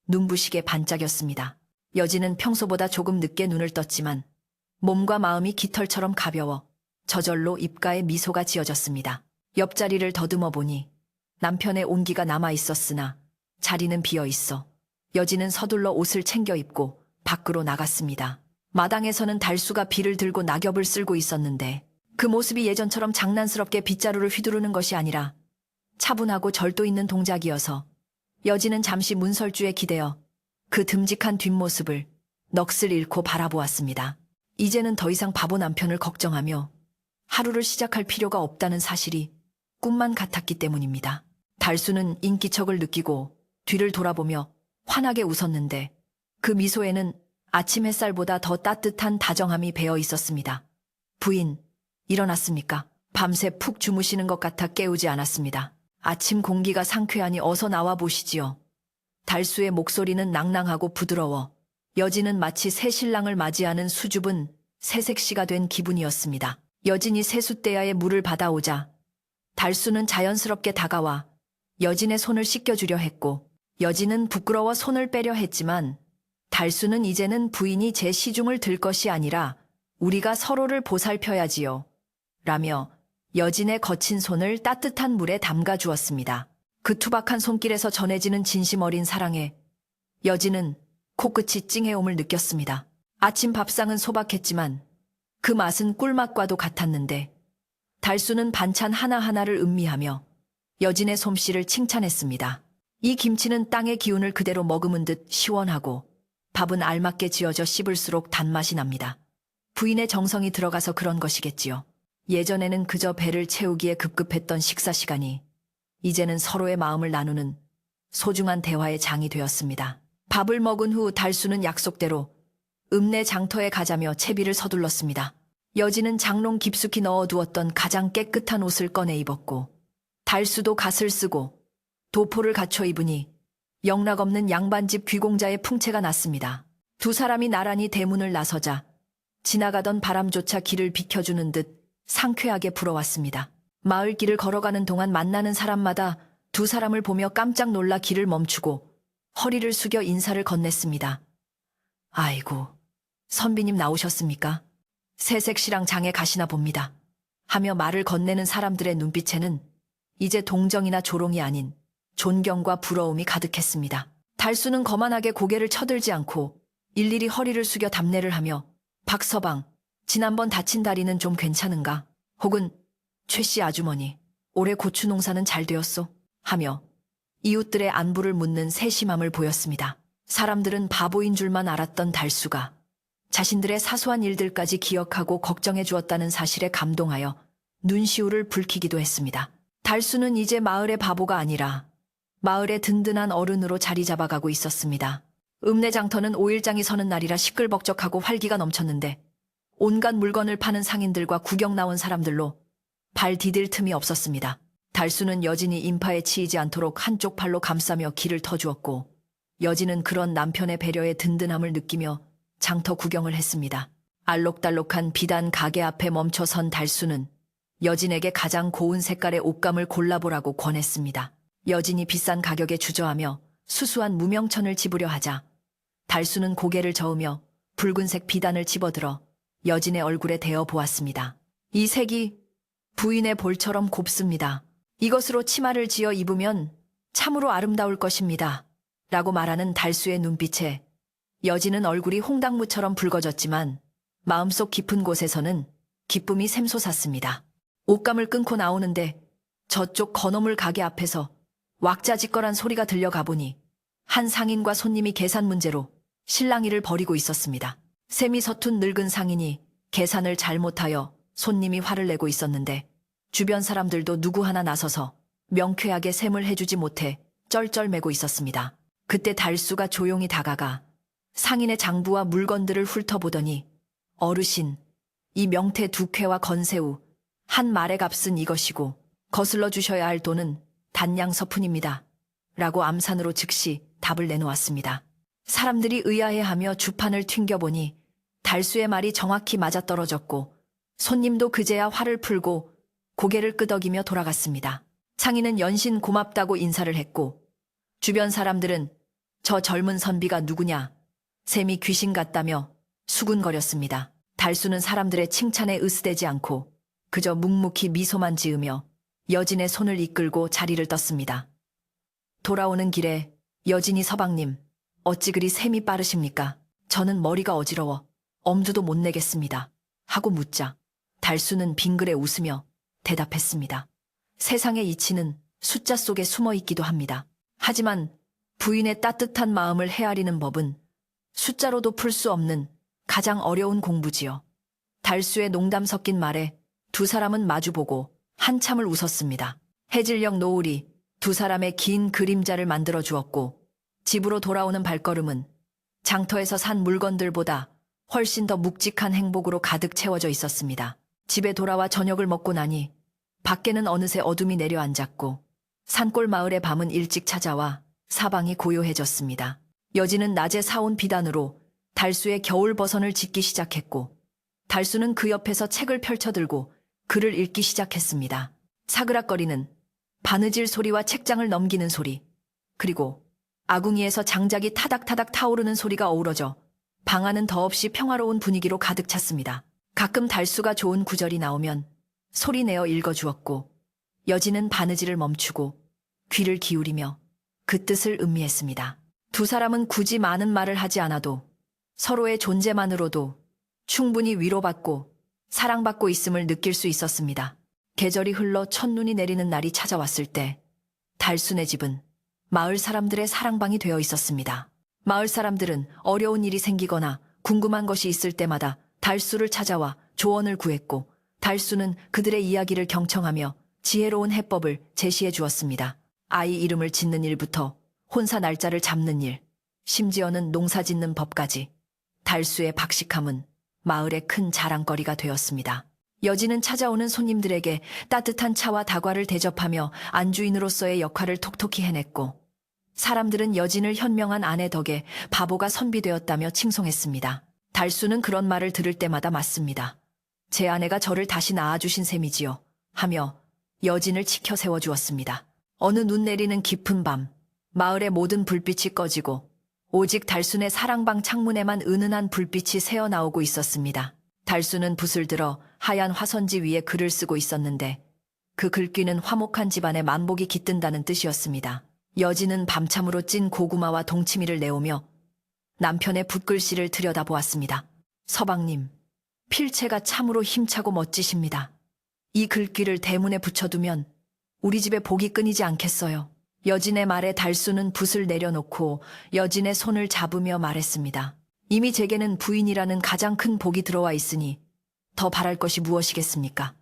눈부시게 반짝였습니다. 여진은 평소보다 조금 늦게 눈을 떴지만 몸과 마음이 깃털처럼 가벼워 저절로 입가에 미소가 지어졌습니다. 옆자리를 더듬어 보니 남편의 온기가 남아 있었으나 자리는 비어 있어 여진은 서둘러 옷을 챙겨 입고 밖으로 나갔습니다. 마당에서는 달수가 비를 들고 낙엽을 쓸고 있었는데 그 모습이 예전처럼 장난스럽게 빗자루를 휘두르는 것이 아니라 차분하고 절도 있는 동작이어서 여진은 잠시 문설주에 기대어 그 듬직한 뒷모습을 넋을 잃고 바라보았습니다. 이제는 더 이상 바보 남편을 걱정하며 하루를 시작할 필요가 없다는 사실이 꿈만 같았기 때문입니다. 달수는 인기척을 느끼고 뒤를 돌아보며 환하게 웃었는데 그 미소에는 아침 햇살보다 더 따뜻한 다정함이 배어 있었습니다. 부인, 일어났습니까? 밤새 푹 주무시는 것 같아 깨우지 않았습니다. 아침 공기가 상쾌하니 어서 나와 보시지요. 달수의 목소리는 낭낭하고 부드러워 여진은 마치 새 신랑을 맞이하는 수줍은 새색시가 된 기분이었습니다. 여진이 세숫대야에 물을 받아오자 달수는 자연스럽게 다가와 여진의 손을 씻겨주려 했고 여진은 부끄러워 손을 빼려 했지만 달수는 이제는 부인이 제 시중을 들 것이 아니라 우리가 서로를 보살펴야지요. 라며 여진의 거친 손을 따뜻한 물에 담가 주었습니다. 그 투박한 손길에서 전해지는 진심 어린 사랑에 여진은 코끝이 찡해옴을 느꼈습니다. 아침 밥상은 소박했지만 그 맛은 꿀맛과도 같았는데 달수는 반찬 하나하나를 음미하며 여진의 솜씨를 칭찬했습니다. 이 김치는 땅의 기운을 그대로 머금은 듯 시원하고 밥은 알맞게 지어져 씹을수록 단맛이 납니다. 부인의 정성이 들어가서 그런 것이겠지요. 예전에는 그저 배를 채우기에 급급했던 식사 시간이 이제는 서로의 마음을 나누는 소중한 대화의 장이 되었습니다. 밥을 먹은 후 달수는 약속대로 읍내 장터에 가자며 채비를 서둘렀습니다. 여진은 장롱 깊숙이 넣어두었던 가장 깨끗한 옷을 꺼내 입었고 달수도 갓을 쓰고 도포를 갖춰 입으니 영락없는 양반집 귀공자의 풍채가 났습니다. 두 사람이 나란히 대문을 나서자 지나가던 바람조차 길을 비켜주는 듯 상쾌하게 불어왔습니다. 마을 길을 걸어가는 동안 만나는 사람마다 두 사람을 보며 깜짝 놀라 길을 멈추고 허리를 숙여 인사를 건넸습니다. 아이고, 선비님 나오셨습니까? 새색시랑 장에 가시나 봅니다. 하며 말을 건네는 사람들의 눈빛에는 이제 동정이나 조롱이 아닌 존경과 부러움이 가득했습니다. 달수는 거만하게 고개를 쳐들지 않고 일일이 허리를 숙여 답례를 하며 박서방, 지난번 다친 다리는 좀 괜찮은가? 혹은 최씨 아주머니, 올해 고추 농사는 잘 되었소? 하며 이웃들의 안부를 묻는 세심함을 보였습니다. 사람들은 바보인 줄만 알았던 달수가 자신들의 사소한 일들까지 기억하고 걱정해 주었다는 사실에 감동하여 눈시울을 붉히기도 했습니다. 달수는 이제 마을의 바보가 아니라 마을의 든든한 어른으로 자리 잡아가고 있었습니다. 읍내 장터는 5일장이 서는 날이라 시끌벅적하고 활기가 넘쳤는데 온갖 물건을 파는 상인들과 구경 나온 사람들로 발 디딜 틈이 없었습니다. 달수는 여진이 인파에 치이지 않도록 한쪽 팔로 감싸며 길을 터주었고 여진은 그런 남편의 배려의 든든함을 느끼며 장터 구경을 했습니다. 알록달록한 비단 가게 앞에 멈춰선 달수는 여진에게 가장 고운 색깔의 옷감을 골라보라고 권했습니다. 여진이 비싼 가격에 주저하며 수수한 무명천을 집으려 하자 달수는 고개를 저으며 붉은색 비단을 집어들어 여진의 얼굴에 대어 보았습니다. 이 색이 부인의 볼처럼 곱습니다. 이것으로 치마를 지어 입으면 참으로 아름다울 것입니다. 라고 말하는 달수의 눈빛에 여진은 얼굴이 홍당무처럼 붉어졌지만 마음속 깊은 곳에서는 기쁨이 샘솟았습니다. 옷감을 끊고 나오는데 저쪽 건어물 가게 앞에서 왁자지껄한 소리가 들려가 보니 한 상인과 손님이 계산 문제로 실랑이를 벌이고 있었습니다. 셈이 서툰 늙은 상인이 계산을 잘못하여 손님이 화를 내고 있었는데 주변 사람들도 누구 하나 나서서 명쾌하게 셈을 해주지 못해 쩔쩔매고 있었습니다. 그때 달수가 조용히 다가가 상인의 장부와 물건들을 훑어보더니 어르신, 이 명태 2쾌와 건새우, 한 말의 값은 이것이고 거슬러 주셔야 할 돈은 단양 서푼입니다. 라고 암산으로 즉시 답을 내놓았습니다. 사람들이 의아해하며 주판을 튕겨보니 달수의 말이 정확히 맞아떨어졌고 손님도 그제야 화를 풀고 고개를 끄덕이며 돌아갔습니다. 상인은 연신 고맙다고 인사를 했고 주변 사람들은 저 젊은 선비가 누구냐, 셈이 귀신 같다며 수군거렸습니다. 달수는 사람들의 칭찬에 으스대지 않고 그저 묵묵히 미소만 지으며 여진의 손을 이끌고 자리를 떴습니다. 돌아오는 길에 여진이 서방님, 어찌 그리 셈이 빠르십니까? 저는 머리가 어지러워 엄두도 못 내겠습니다. 하고 묻자 달수는 빙그레 웃으며 대답했습니다. 세상의 이치는 숫자 속에 숨어 있기도 합니다. 하지만 부인의 따뜻한 마음을 헤아리는 법은 숫자로도 풀 수 없는 가장 어려운 공부지요. 달수의 농담 섞인 말에 두 사람은 마주보고 한참을 웃었습니다. 해질녘 노을이 두 사람의 긴 그림자를 만들어 주었고 집으로 돌아오는 발걸음은 장터에서 산 물건들보다 훨씬 더 묵직한 행복으로 가득 채워져 있었습니다. 집에 돌아와 저녁을 먹고 나니 밖에는 어느새 어둠이 내려앉았고 산골 마을의 밤은 일찍 찾아와 사방이 고요해졌습니다. 여진은 낮에 사온 비단으로 달수의 겨울 버선을 짓기 시작했고 달수는 그 옆에서 책을 펼쳐들고 글을 읽기 시작했습니다. 사그락거리는 바느질 소리와 책장을 넘기는 소리, 그리고 아궁이에서 장작이 타닥타닥 타오르는 소리가 어우러져 방 안은 더없이 평화로운 분위기로 가득 찼습니다. 가끔 달수가 좋은 구절이 나오면 소리내어 읽어주었고 여진은 바느질을 멈추고 귀를 기울이며 그 뜻을 음미했습니다. 두 사람은 굳이 많은 말을 하지 않아도 서로의 존재만으로도 충분히 위로받고 사랑받고 있음을 느낄 수 있었습니다. 계절이 흘러 첫눈이 내리는 날이 찾아왔을 때 달수네 집은 마을 사람들의 사랑방이 되어 있었습니다. 마을 사람들은 어려운 일이 생기거나 궁금한 것이 있을 때마다 달수를 찾아와 조언을 구했고 달수는 그들의 이야기를 경청하며 지혜로운 해법을 제시해 주었습니다. 아이 이름을 짓는 일부터 혼사 날짜를 잡는 일, 심지어는 농사 짓는 법까지 달수의 박식함은 마을의 큰 자랑거리가 되었습니다. 여진은 찾아오는 손님들에게 따뜻한 차와 다과를 대접하며 안주인으로서의 역할을 톡톡히 해냈고 사람들은 여진을 현명한 아내 덕에 바보가 선비되었다며 칭송했습니다. 달수는 그런 말을 들을 때마다 맞습니다. 제 아내가 저를 다시 낳아주신 셈이지요. 하며 여진을 치켜 세워주었습니다. 어느 눈 내리는 깊은 밤, 마을의 모든 불빛이 꺼지고 오직 달순의 사랑방 창문에만 은은한 불빛이 새어나오고 있었습니다. 달수는 붓을 들어 하얀 화선지 위에 글을 쓰고 있었는데 그 글귀는 화목한 집안에 만복이 깃든다는 뜻이었습니다. 여진은 밤참으로 찐 고구마와 동치미를 내오며 남편의 붓글씨를 들여다보았습니다. 서방님, 필체가 참으로 힘차고 멋지십니다. 이 글귀를 대문에 붙여두면 우리 집에 복이 끊이지 않겠어요. 여진의 말에 달수는 붓을 내려놓고 여진의 손을 잡으며 말했습니다. 이미 제게는 부인이라는 가장 큰 복이 들어와 있으니 더 바랄 것이 무엇이겠습니까?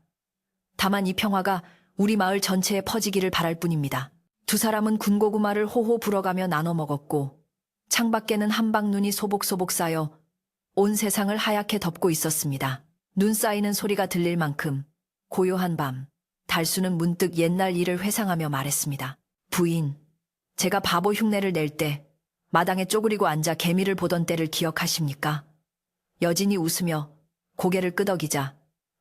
다만 이 평화가 우리 마을 전체에 퍼지기를 바랄 뿐입니다. 두 사람은 군고구마를 호호 불어가며 나눠 먹었고 창밖에는 한방눈이 소복소복 쌓여 온 세상을 하얗게 덮고 있었습니다. 눈 쌓이는 소리가 들릴 만큼 고요한 밤, 달수는 문득 옛날 일을 회상하며 말했습니다. 부인, 제가 바보 흉내를 낼 때 마당에 쪼그리고 앉아 개미를 보던 때를 기억하십니까? 여진이 웃으며 고개를 끄덕이자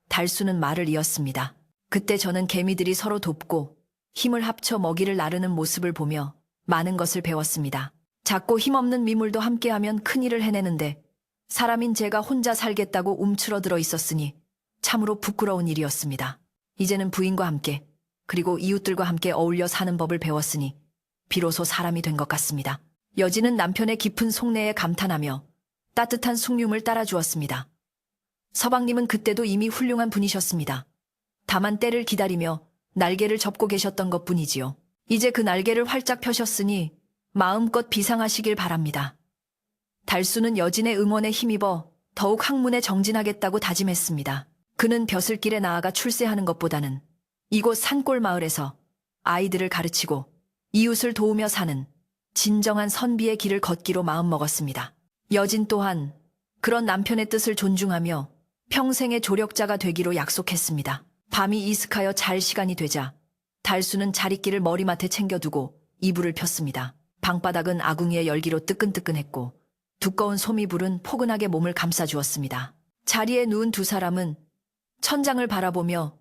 달수는 말을 이었습니다. 그때 저는 개미들이 서로 돕고 힘을 합쳐 먹이를 나르는 모습을 보며 많은 것을 배웠습니다. 작고 힘없는 미물도 함께하면 큰일을 해내는데 사람인 제가 혼자 살겠다고 움츠러들어 있었으니 참으로 부끄러운 일이었습니다. 이제는 부인과 함께 그리고 이웃들과 함께 어울려 사는 법을 배웠으니 비로소 사람이 된 것 같습니다. 여진은 남편의 깊은 속내에 감탄하며 따뜻한 숭늉을 따라주었습니다. 서방님은 그때도 이미 훌륭한 분이셨습니다. 다만 때를 기다리며 날개를 접고 계셨던 것뿐이지요. 이제 그 날개를 활짝 펴셨으니 마음껏 비상하시길 바랍니다. 달수는 여진의 응원에 힘입어 더욱 학문에 정진하겠다고 다짐했습니다. 그는 벼슬길에 나아가 출세하는 것보다는 이곳 산골 마을에서 아이들을 가르치고 이웃을 도우며 사는 진정한 선비의 길을 걷기로 마음먹었습니다. 여진 또한 그런 남편의 뜻을 존중하며 평생의 조력자가 되기로 약속했습니다. 밤이 이슥하여 잘 시간이 되자 달수는 자릿기를 머리맡에 챙겨두고 이불을 폈습니다. 방바닥은 아궁이의 열기로 뜨끈뜨끈했고 두꺼운 소미불은 포근하게 몸을 감싸주었습니다. 자리에 누운 두 사람은 천장을 바라보며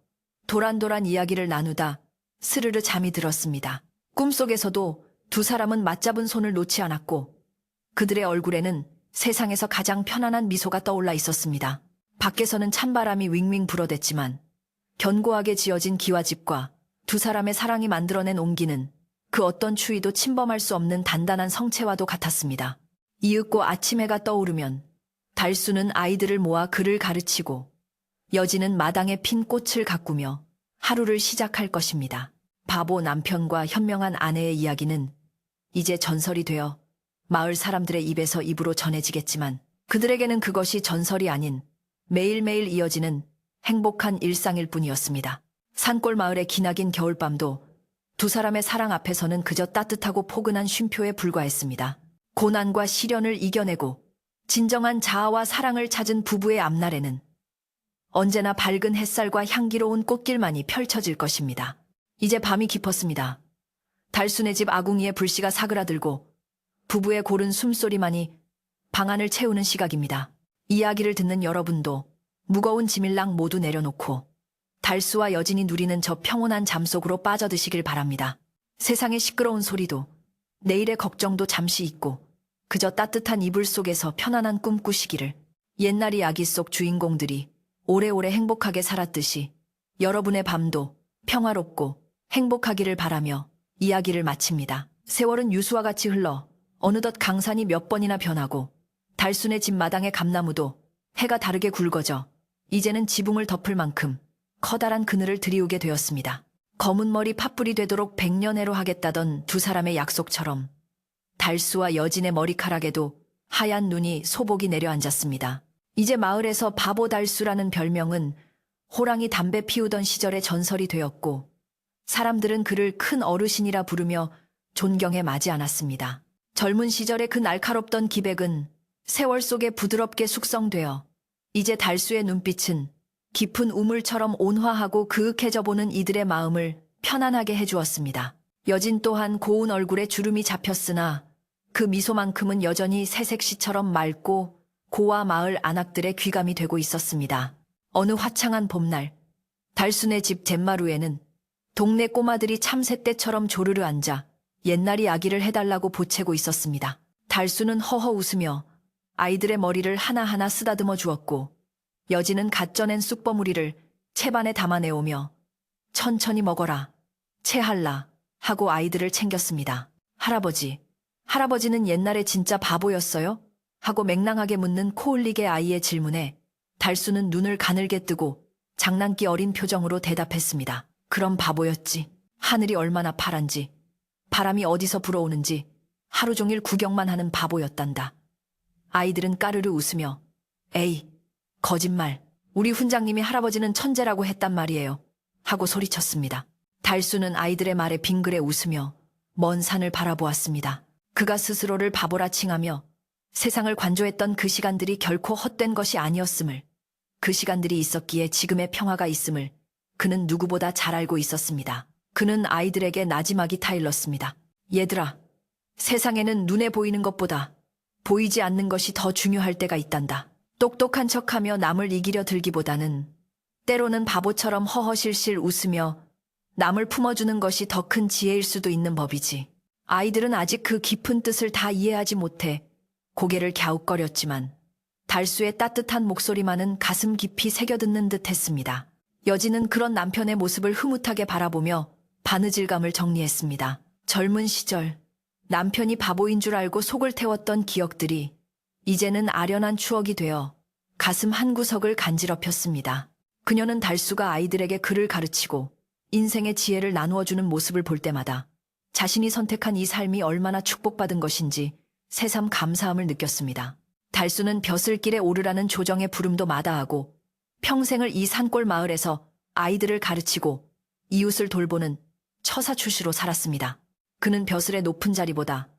도란도란 이야기를 나누다 스르르 잠이 들었습니다. 꿈속에서도 두 사람은 맞잡은 손을 놓지 않았고 그들의 얼굴에는 세상에서 가장 편안한 미소가 떠올라 있었습니다. 밖에서는 찬바람이 윙윙 불어댔지만 견고하게 지어진 기와집과 두 사람의 사랑이 만들어낸 온기는 그 어떤 추위도 침범할 수 없는 단단한 성체와도 같았습니다. 이윽고 아침해가 떠오르면 달수는 아이들을 모아 글을 가르치고 여진은 마당에 핀 꽃을 가꾸며 하루를 시작할 것입니다. 바보 남편과 현명한 아내의 이야기는 이제 전설이 되어 마을 사람들의 입에서 입으로 전해지겠지만 그들에게는 그것이 전설이 아닌 매일매일 이어지는 행복한 일상일 뿐이었습니다. 산골 마을의 기나긴 겨울밤도 두 사람의 사랑 앞에서는 그저 따뜻하고 포근한 쉼표에 불과했습니다. 고난과 시련을 이겨내고 진정한 자아와 사랑을 찾은 부부의 앞날에는 언제나 밝은 햇살과 향기로운 꽃길만이 펼쳐질 것입니다. 이제 밤이 깊었습니다. 달순의 집 아궁이에 불씨가 사그라들고 부부의 고른 숨소리만이 방안을 채우는 시각입니다. 이야기를 듣는 여러분도 무거운 짐일랑 모두 내려놓고 달수와 여진이 누리는 저 평온한 잠 속으로 빠져드시길 바랍니다. 세상의 시끄러운 소리도 내일의 걱정도 잠시 잊고 그저 따뜻한 이불 속에서 편안한 꿈 꾸시기를. 옛날 이야기 속 주인공들이 오래오래 행복하게 살았듯이 여러분의 밤도 평화롭고 행복하기를 바라며 이야기를 마칩니다. 세월은 유수와 같이 흘러 어느덧 강산이 몇 번이나 변하고 달순의 집 마당의 감나무도 해가 다르게 굵어져 이제는 지붕을 덮을 만큼 커다란 그늘을 들이우게 되었습니다. 검은 머리 팥불이 되도록 100년해로 하겠다던 두 사람의 약속처럼 달수와 여진의 머리카락에도 하얀 눈이 소복이 내려앉았습니다. 이제 마을에서 바보 달수라는 별명은 호랑이 담배 피우던 시절의 전설이 되었고 사람들은 그를 큰 어르신이라 부르며 존경해 마지 않았습니다. 젊은 시절의 그 날카롭던 기백은 세월 속에 부드럽게 숙성되어 이제 달수의 눈빛은 깊은 우물처럼 온화하고 그윽해져 보는 이들의 마음을 편안하게 해주었습니다. 여진 또한 고운 얼굴에 주름이 잡혔으나 그 미소만큼은 여전히 새색시처럼 맑고 고와 마을 안악들의 귀감이 되고 있었습니다. 어느 화창한 봄날 달순의 집 잿마루에는 동네 꼬마들이 참새떼처럼 조르르 앉아 옛날 이야기를 해달라고 보채고 있었습니다. 달수는 허허 웃으며 아이들의 머리를 하나하나 쓰다듬어 주었고 여진은 갓 쪄낸 쑥버무리를 채반에 담아내오며 천천히 먹어라, 채할라 하고 아이들을 챙겼습니다. 할아버지는 옛날에 진짜 바보였어요? 하고 맹랑하게 묻는 코흘리게 아이의 질문에 달수는 눈을 가늘게 뜨고 장난기 어린 표정으로 대답했습니다. 그럼 바보였지. 하늘이 얼마나 파란지, 바람이 어디서 불어오는지 하루 종일 구경만 하는 바보였단다. 아이들은 까르르 웃으며 에이, 거짓말. 우리 훈장님이 할아버지는 천재라고 했단 말이에요. 하고 소리쳤습니다. 달수는 아이들의 말에 빙그레 웃으며 먼 산을 바라보았습니다. 그가 스스로를 바보라 칭하며 세상을 관조했던 그 시간들이 결코 헛된 것이 아니었음을, 그 시간들이 있었기에 지금의 평화가 있음을 그는 누구보다 잘 알고 있었습니다. 그는 아이들에게 나지막이 타일렀습니다. 얘들아, 세상에는 눈에 보이는 것보다 보이지 않는 것이 더 중요할 때가 있단다. 똑똑한 척하며 남을 이기려 들기보다는 때로는 바보처럼 허허실실 웃으며 남을 품어주는 것이 더 큰 지혜일 수도 있는 법이지. 아이들은 아직 그 깊은 뜻을 다 이해하지 못해 고개를 갸웃거렸지만 달수의 따뜻한 목소리만은 가슴 깊이 새겨듣는 듯 했습니다. 여진은 그런 남편의 모습을 흐뭇하게 바라보며 바느질감을 정리했습니다. 젊은 시절 남편이 바보인 줄 알고 속을 태웠던 기억들이 이제는 아련한 추억이 되어 가슴 한구석을 간지럽혔습니다. 그녀는 달수가 아이들에게 글을 가르치고 인생의 지혜를 나누어주는 모습을 볼 때마다 자신이 선택한 이 삶이 얼마나 축복받은 것인지 새삼 감사함을 느꼈습니다. 달수는 벼슬길에 오르라는 조정의 부름도 마다하고 평생을 이 산골 마을에서 아이들을 가르치고 이웃을 돌보는 처사 출시로 살았습니다. 그는 벼슬의 높은 자리보다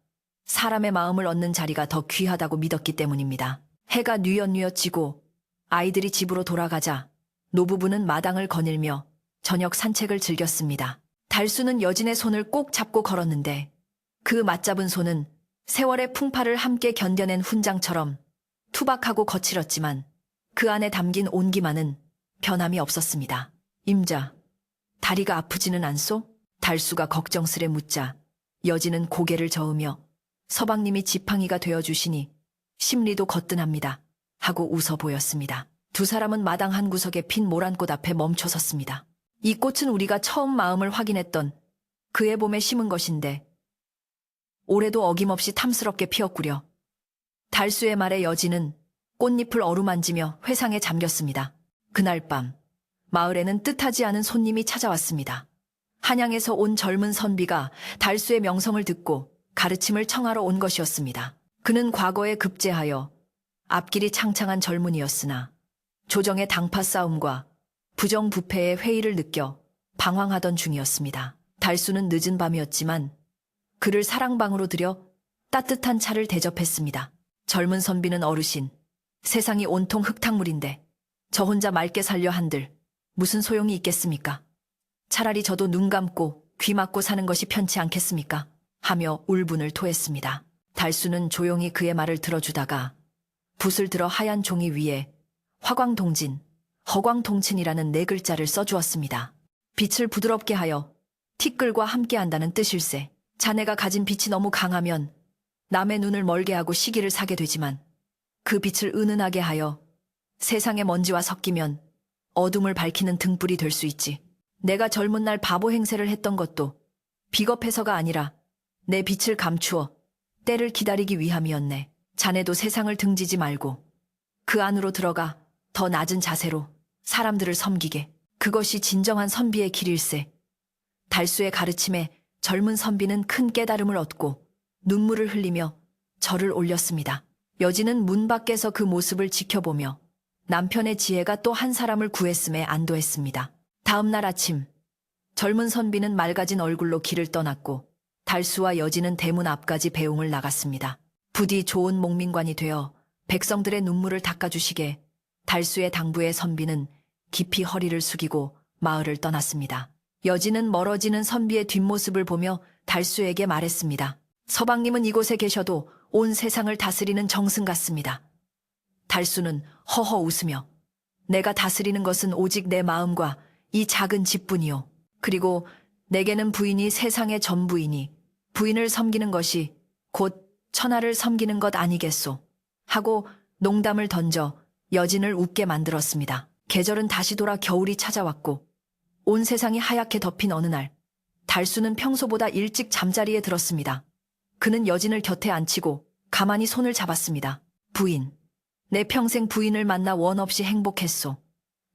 사람의 마음을 얻는 자리가 더 귀하다고 믿었기 때문입니다. 해가 뉘엿뉘엿 지고 아이들이 집으로 돌아가자 노부부는 마당을 거닐며 저녁 산책을 즐겼습니다. 달수는 여진의 손을 꼭 잡고 걸었는데 그 맞잡은 손은 세월의 풍파를 함께 견뎌낸 훈장처럼 투박하고 거칠었지만 그 안에 담긴 온기만은 변함이 없었습니다. 임자, 다리가 아프지는 않소? 달수가 걱정스레 묻자 여진은 고개를 저으며 서방님이 지팡이가 되어주시니 심리도 거뜬합니다. 하고 웃어 보였습니다. 두 사람은 마당 한 구석에 핀 모란꽃 앞에 멈춰 섰습니다. 이 꽃은 우리가 처음 마음을 확인했던 그해 봄에 심은 것인데 올해도 어김없이 탐스럽게 피었구려. 달수의 말에 여진은 꽃잎을 어루만지며 회상에 잠겼습니다. 그날 밤 마을에는 뜻하지 않은 손님이 찾아왔습니다. 한양에서 온 젊은 선비가 달수의 명성을 듣고 가르침을 청하러 온 것이었습니다. 그는 과거에 급제하여 앞길이 창창한 젊은이였으나 조정의 당파 싸움과 부정부패의 회의를 느껴 방황하던 중이었습니다. 달수는 늦은 밤이었지만 그를 사랑방으로 들여 따뜻한 차를 대접했습니다. 젊은 선비는 어르신, 세상이 온통 흙탕물인데 저 혼자 맑게 살려 한들 무슨 소용이 있겠습니까? 차라리 저도 눈 감고 귀 막고 사는 것이 편치 않겠습니까? 하며 울분을 토했습니다. 달수는 조용히 그의 말을 들어주다가 붓을 들어 하얀 종이 위에 화광동진, 허광동친이라는 네 글자를 써주었습니다. 빛을 부드럽게 하여 티끌과 함께한다는 뜻일세. 자네가 가진 빛이 너무 강하면 남의 눈을 멀게 하고 시기를 사게 되지만 그 빛을 은은하게 하여 세상의 먼지와 섞이면 어둠을 밝히는 등불이 될 수 있지. 내가 젊은 날 바보 행세를 했던 것도 비겁해서가 아니라 내 빛을 감추어 때를 기다리기 위함이었네. 자네도 세상을 등지지 말고 그 안으로 들어가 더 낮은 자세로 사람들을 섬기게. 그것이 진정한 선비의 길일세. 달수의 가르침에 젊은 선비는 큰 깨달음을 얻고 눈물을 흘리며 절을 올렸습니다. 여진은 문 밖에서 그 모습을 지켜보며 남편의 지혜가 또 한 사람을 구했음에 안도했습니다. 다음 날 아침 젊은 선비는 맑아진 얼굴로 길을 떠났고 달수와 여진은 대문 앞까지 배웅을 나갔습니다. 부디 좋은 목민관이 되어 백성들의 눈물을 닦아주시게 달수의 당부에 선비는 깊이 허리를 숙이고 마을을 떠났습니다. 여진은 멀어지는 선비의 뒷모습을 보며 달수에게 말했습니다. 서방님은 이곳에 계셔도 온 세상을 다스리는 정승 같습니다. 달수는 허허 웃으며 내가 다스리는 것은 오직 내 마음과 이 작은 집뿐이요. 그리고 내게는 부인이 세상의 전부이니 부인을 섬기는 것이 곧 천하를 섬기는 것 아니겠소. 하고 농담을 던져 여진을 웃게 만들었습니다. 계절은 다시 돌아 겨울이 찾아왔고 온 세상이 하얗게 덮인 어느 날 달수는 평소보다 일찍 잠자리에 들었습니다. 그는 여진을 곁에 앉히고 가만히 손을 잡았습니다. 부인, 내 평생 부인을 만나 원 없이 행복했소.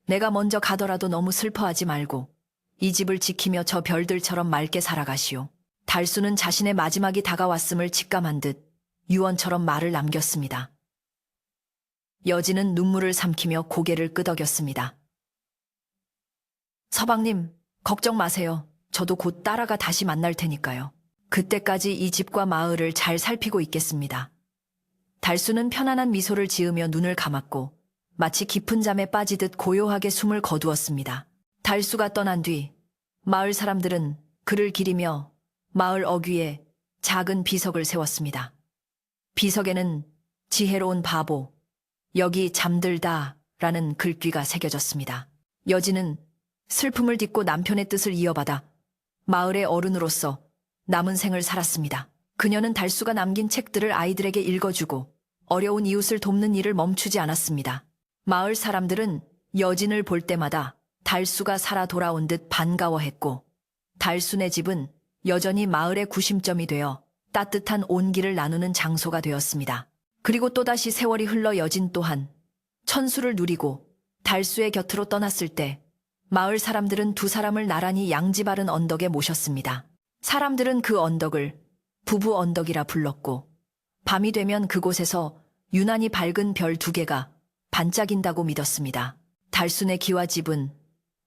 내가 먼저 가더라도 너무 슬퍼하지 말고 이 집을 지키며 저 별들처럼 맑게 살아가시오. 달수는 자신의 마지막이 다가왔음을 직감한 듯 유언처럼 말을 남겼습니다. 여진은 눈물을 삼키며 고개를 끄덕였습니다. 서방님, 걱정 마세요. 저도 곧 따라가 다시 만날 테니까요. 그때까지 이 집과 마을을 잘 살피고 있겠습니다. 달수는 편안한 미소를 지으며 눈을 감았고 마치 깊은 잠에 빠지듯 고요하게 숨을 거두었습니다. 달수가 떠난 뒤 마을 사람들은 그를 기리며 마을 어귀에 작은 비석을 세웠습니다. 비석에는 지혜로운 바보, 여기 잠들다 라는 글귀가 새겨졌습니다. 여진은 슬픔을 딛고 남편의 뜻을 이어받아 마을의 어른으로서 남은 생을 살았습니다. 그녀는 달수가 남긴 책들을 아이들에게 읽어주고 어려운 이웃을 돕는 일을 멈추지 않았습니다. 마을 사람들은 여진을 볼 때마다 달수가 살아 돌아온 듯 반가워했고 달수네 집은 여전히 마을의 구심점이 되어 따뜻한 온기를 나누는 장소가 되었습니다. 그리고 또다시 세월이 흘러 여진 또한 천수를 누리고 달수의 곁으로 떠났을 때 마을 사람들은 두 사람을 나란히 양지 바른 언덕에 모셨습니다. 사람들은 그 언덕을 부부 언덕이라 불렀고, 밤이 되면 그곳에서 유난히 밝은 별 2개가 반짝인다고 믿었습니다. 달순의 기와집은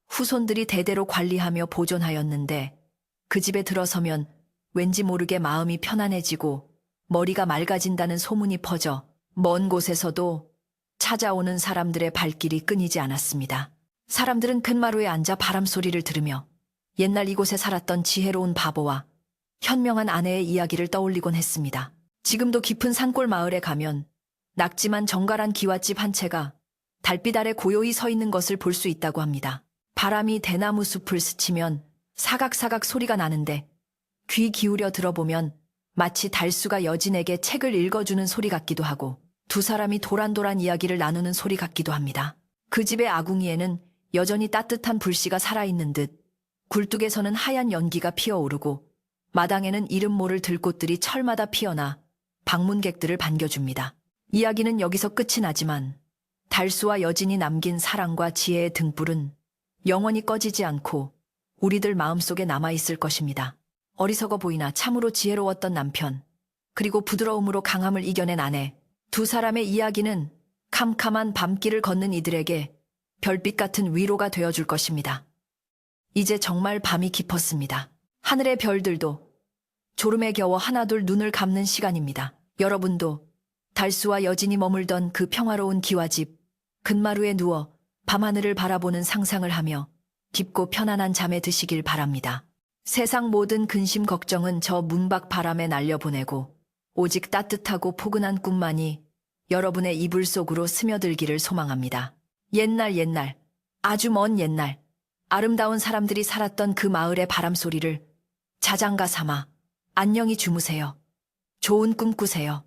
후손들이 대대로 관리하며 보존하였는데, 그 집에 들어서면 왠지 모르게 마음이 편안해지고 머리가 맑아진다는 소문이 퍼져 먼 곳에서도 찾아오는 사람들의 발길이 끊이지 않았습니다. 사람들은 툇마루에 앉아 바람 소리를 들으며 옛날 이곳에 살았던 지혜로운 바보와 현명한 아내의 이야기를 떠올리곤 했습니다. 지금도 깊은 산골 마을에 가면 낙지만 정갈한 기와집 한 채가 달빛 아래 고요히 서 있는 것을 볼 수 있다고 합니다. 바람이 대나무 숲을 스치면 사각사각 소리가 나는데 귀 기울여 들어보면 마치 달수가 여진에게 책을 읽어주는 소리 같기도 하고 두 사람이 도란도란 이야기를 나누는 소리 같기도 합니다. 그 집의 아궁이에는 여전히 따뜻한 불씨가 살아있는 듯 굴뚝에서는 하얀 연기가 피어오르고 마당에는 이름 모를 들꽃들이 철마다 피어나 방문객들을 반겨줍니다. 이야기는 여기서 끝이 나지만 달수와 여진이 남긴 사랑과 지혜의 등불은 영원히 꺼지지 않고 우리들 마음속에 남아있을 것입니다. 어리석어 보이나 참으로 지혜로웠던 남편, 그리고 부드러움으로 강함을 이겨낸 아내, 두 사람의 이야기는 캄캄한 밤길을 걷는 이들에게 별빛 같은 위로가 되어줄 것입니다. 이제 정말 밤이 깊었습니다. 하늘의 별들도 졸음에 겨워 하나둘 눈을 감는 시간입니다. 여러분도 달수와 여진이 머물던 그 평화로운 기와집 근마루에 누워 밤하늘을 바라보는 상상을 하며 깊고 편안한 잠에 드시길 바랍니다. 세상 모든 근심 걱정은 저 문밖 바람에 날려보내고 오직 따뜻하고 포근한 꿈만이 여러분의 이불 속으로 스며들기를 소망합니다. 옛날, 아주 먼 옛날, 아름다운 사람들이 살았던 그 마을의 바람소리를 자장가 삼아 안녕히 주무세요. 좋은 꿈 꾸세요.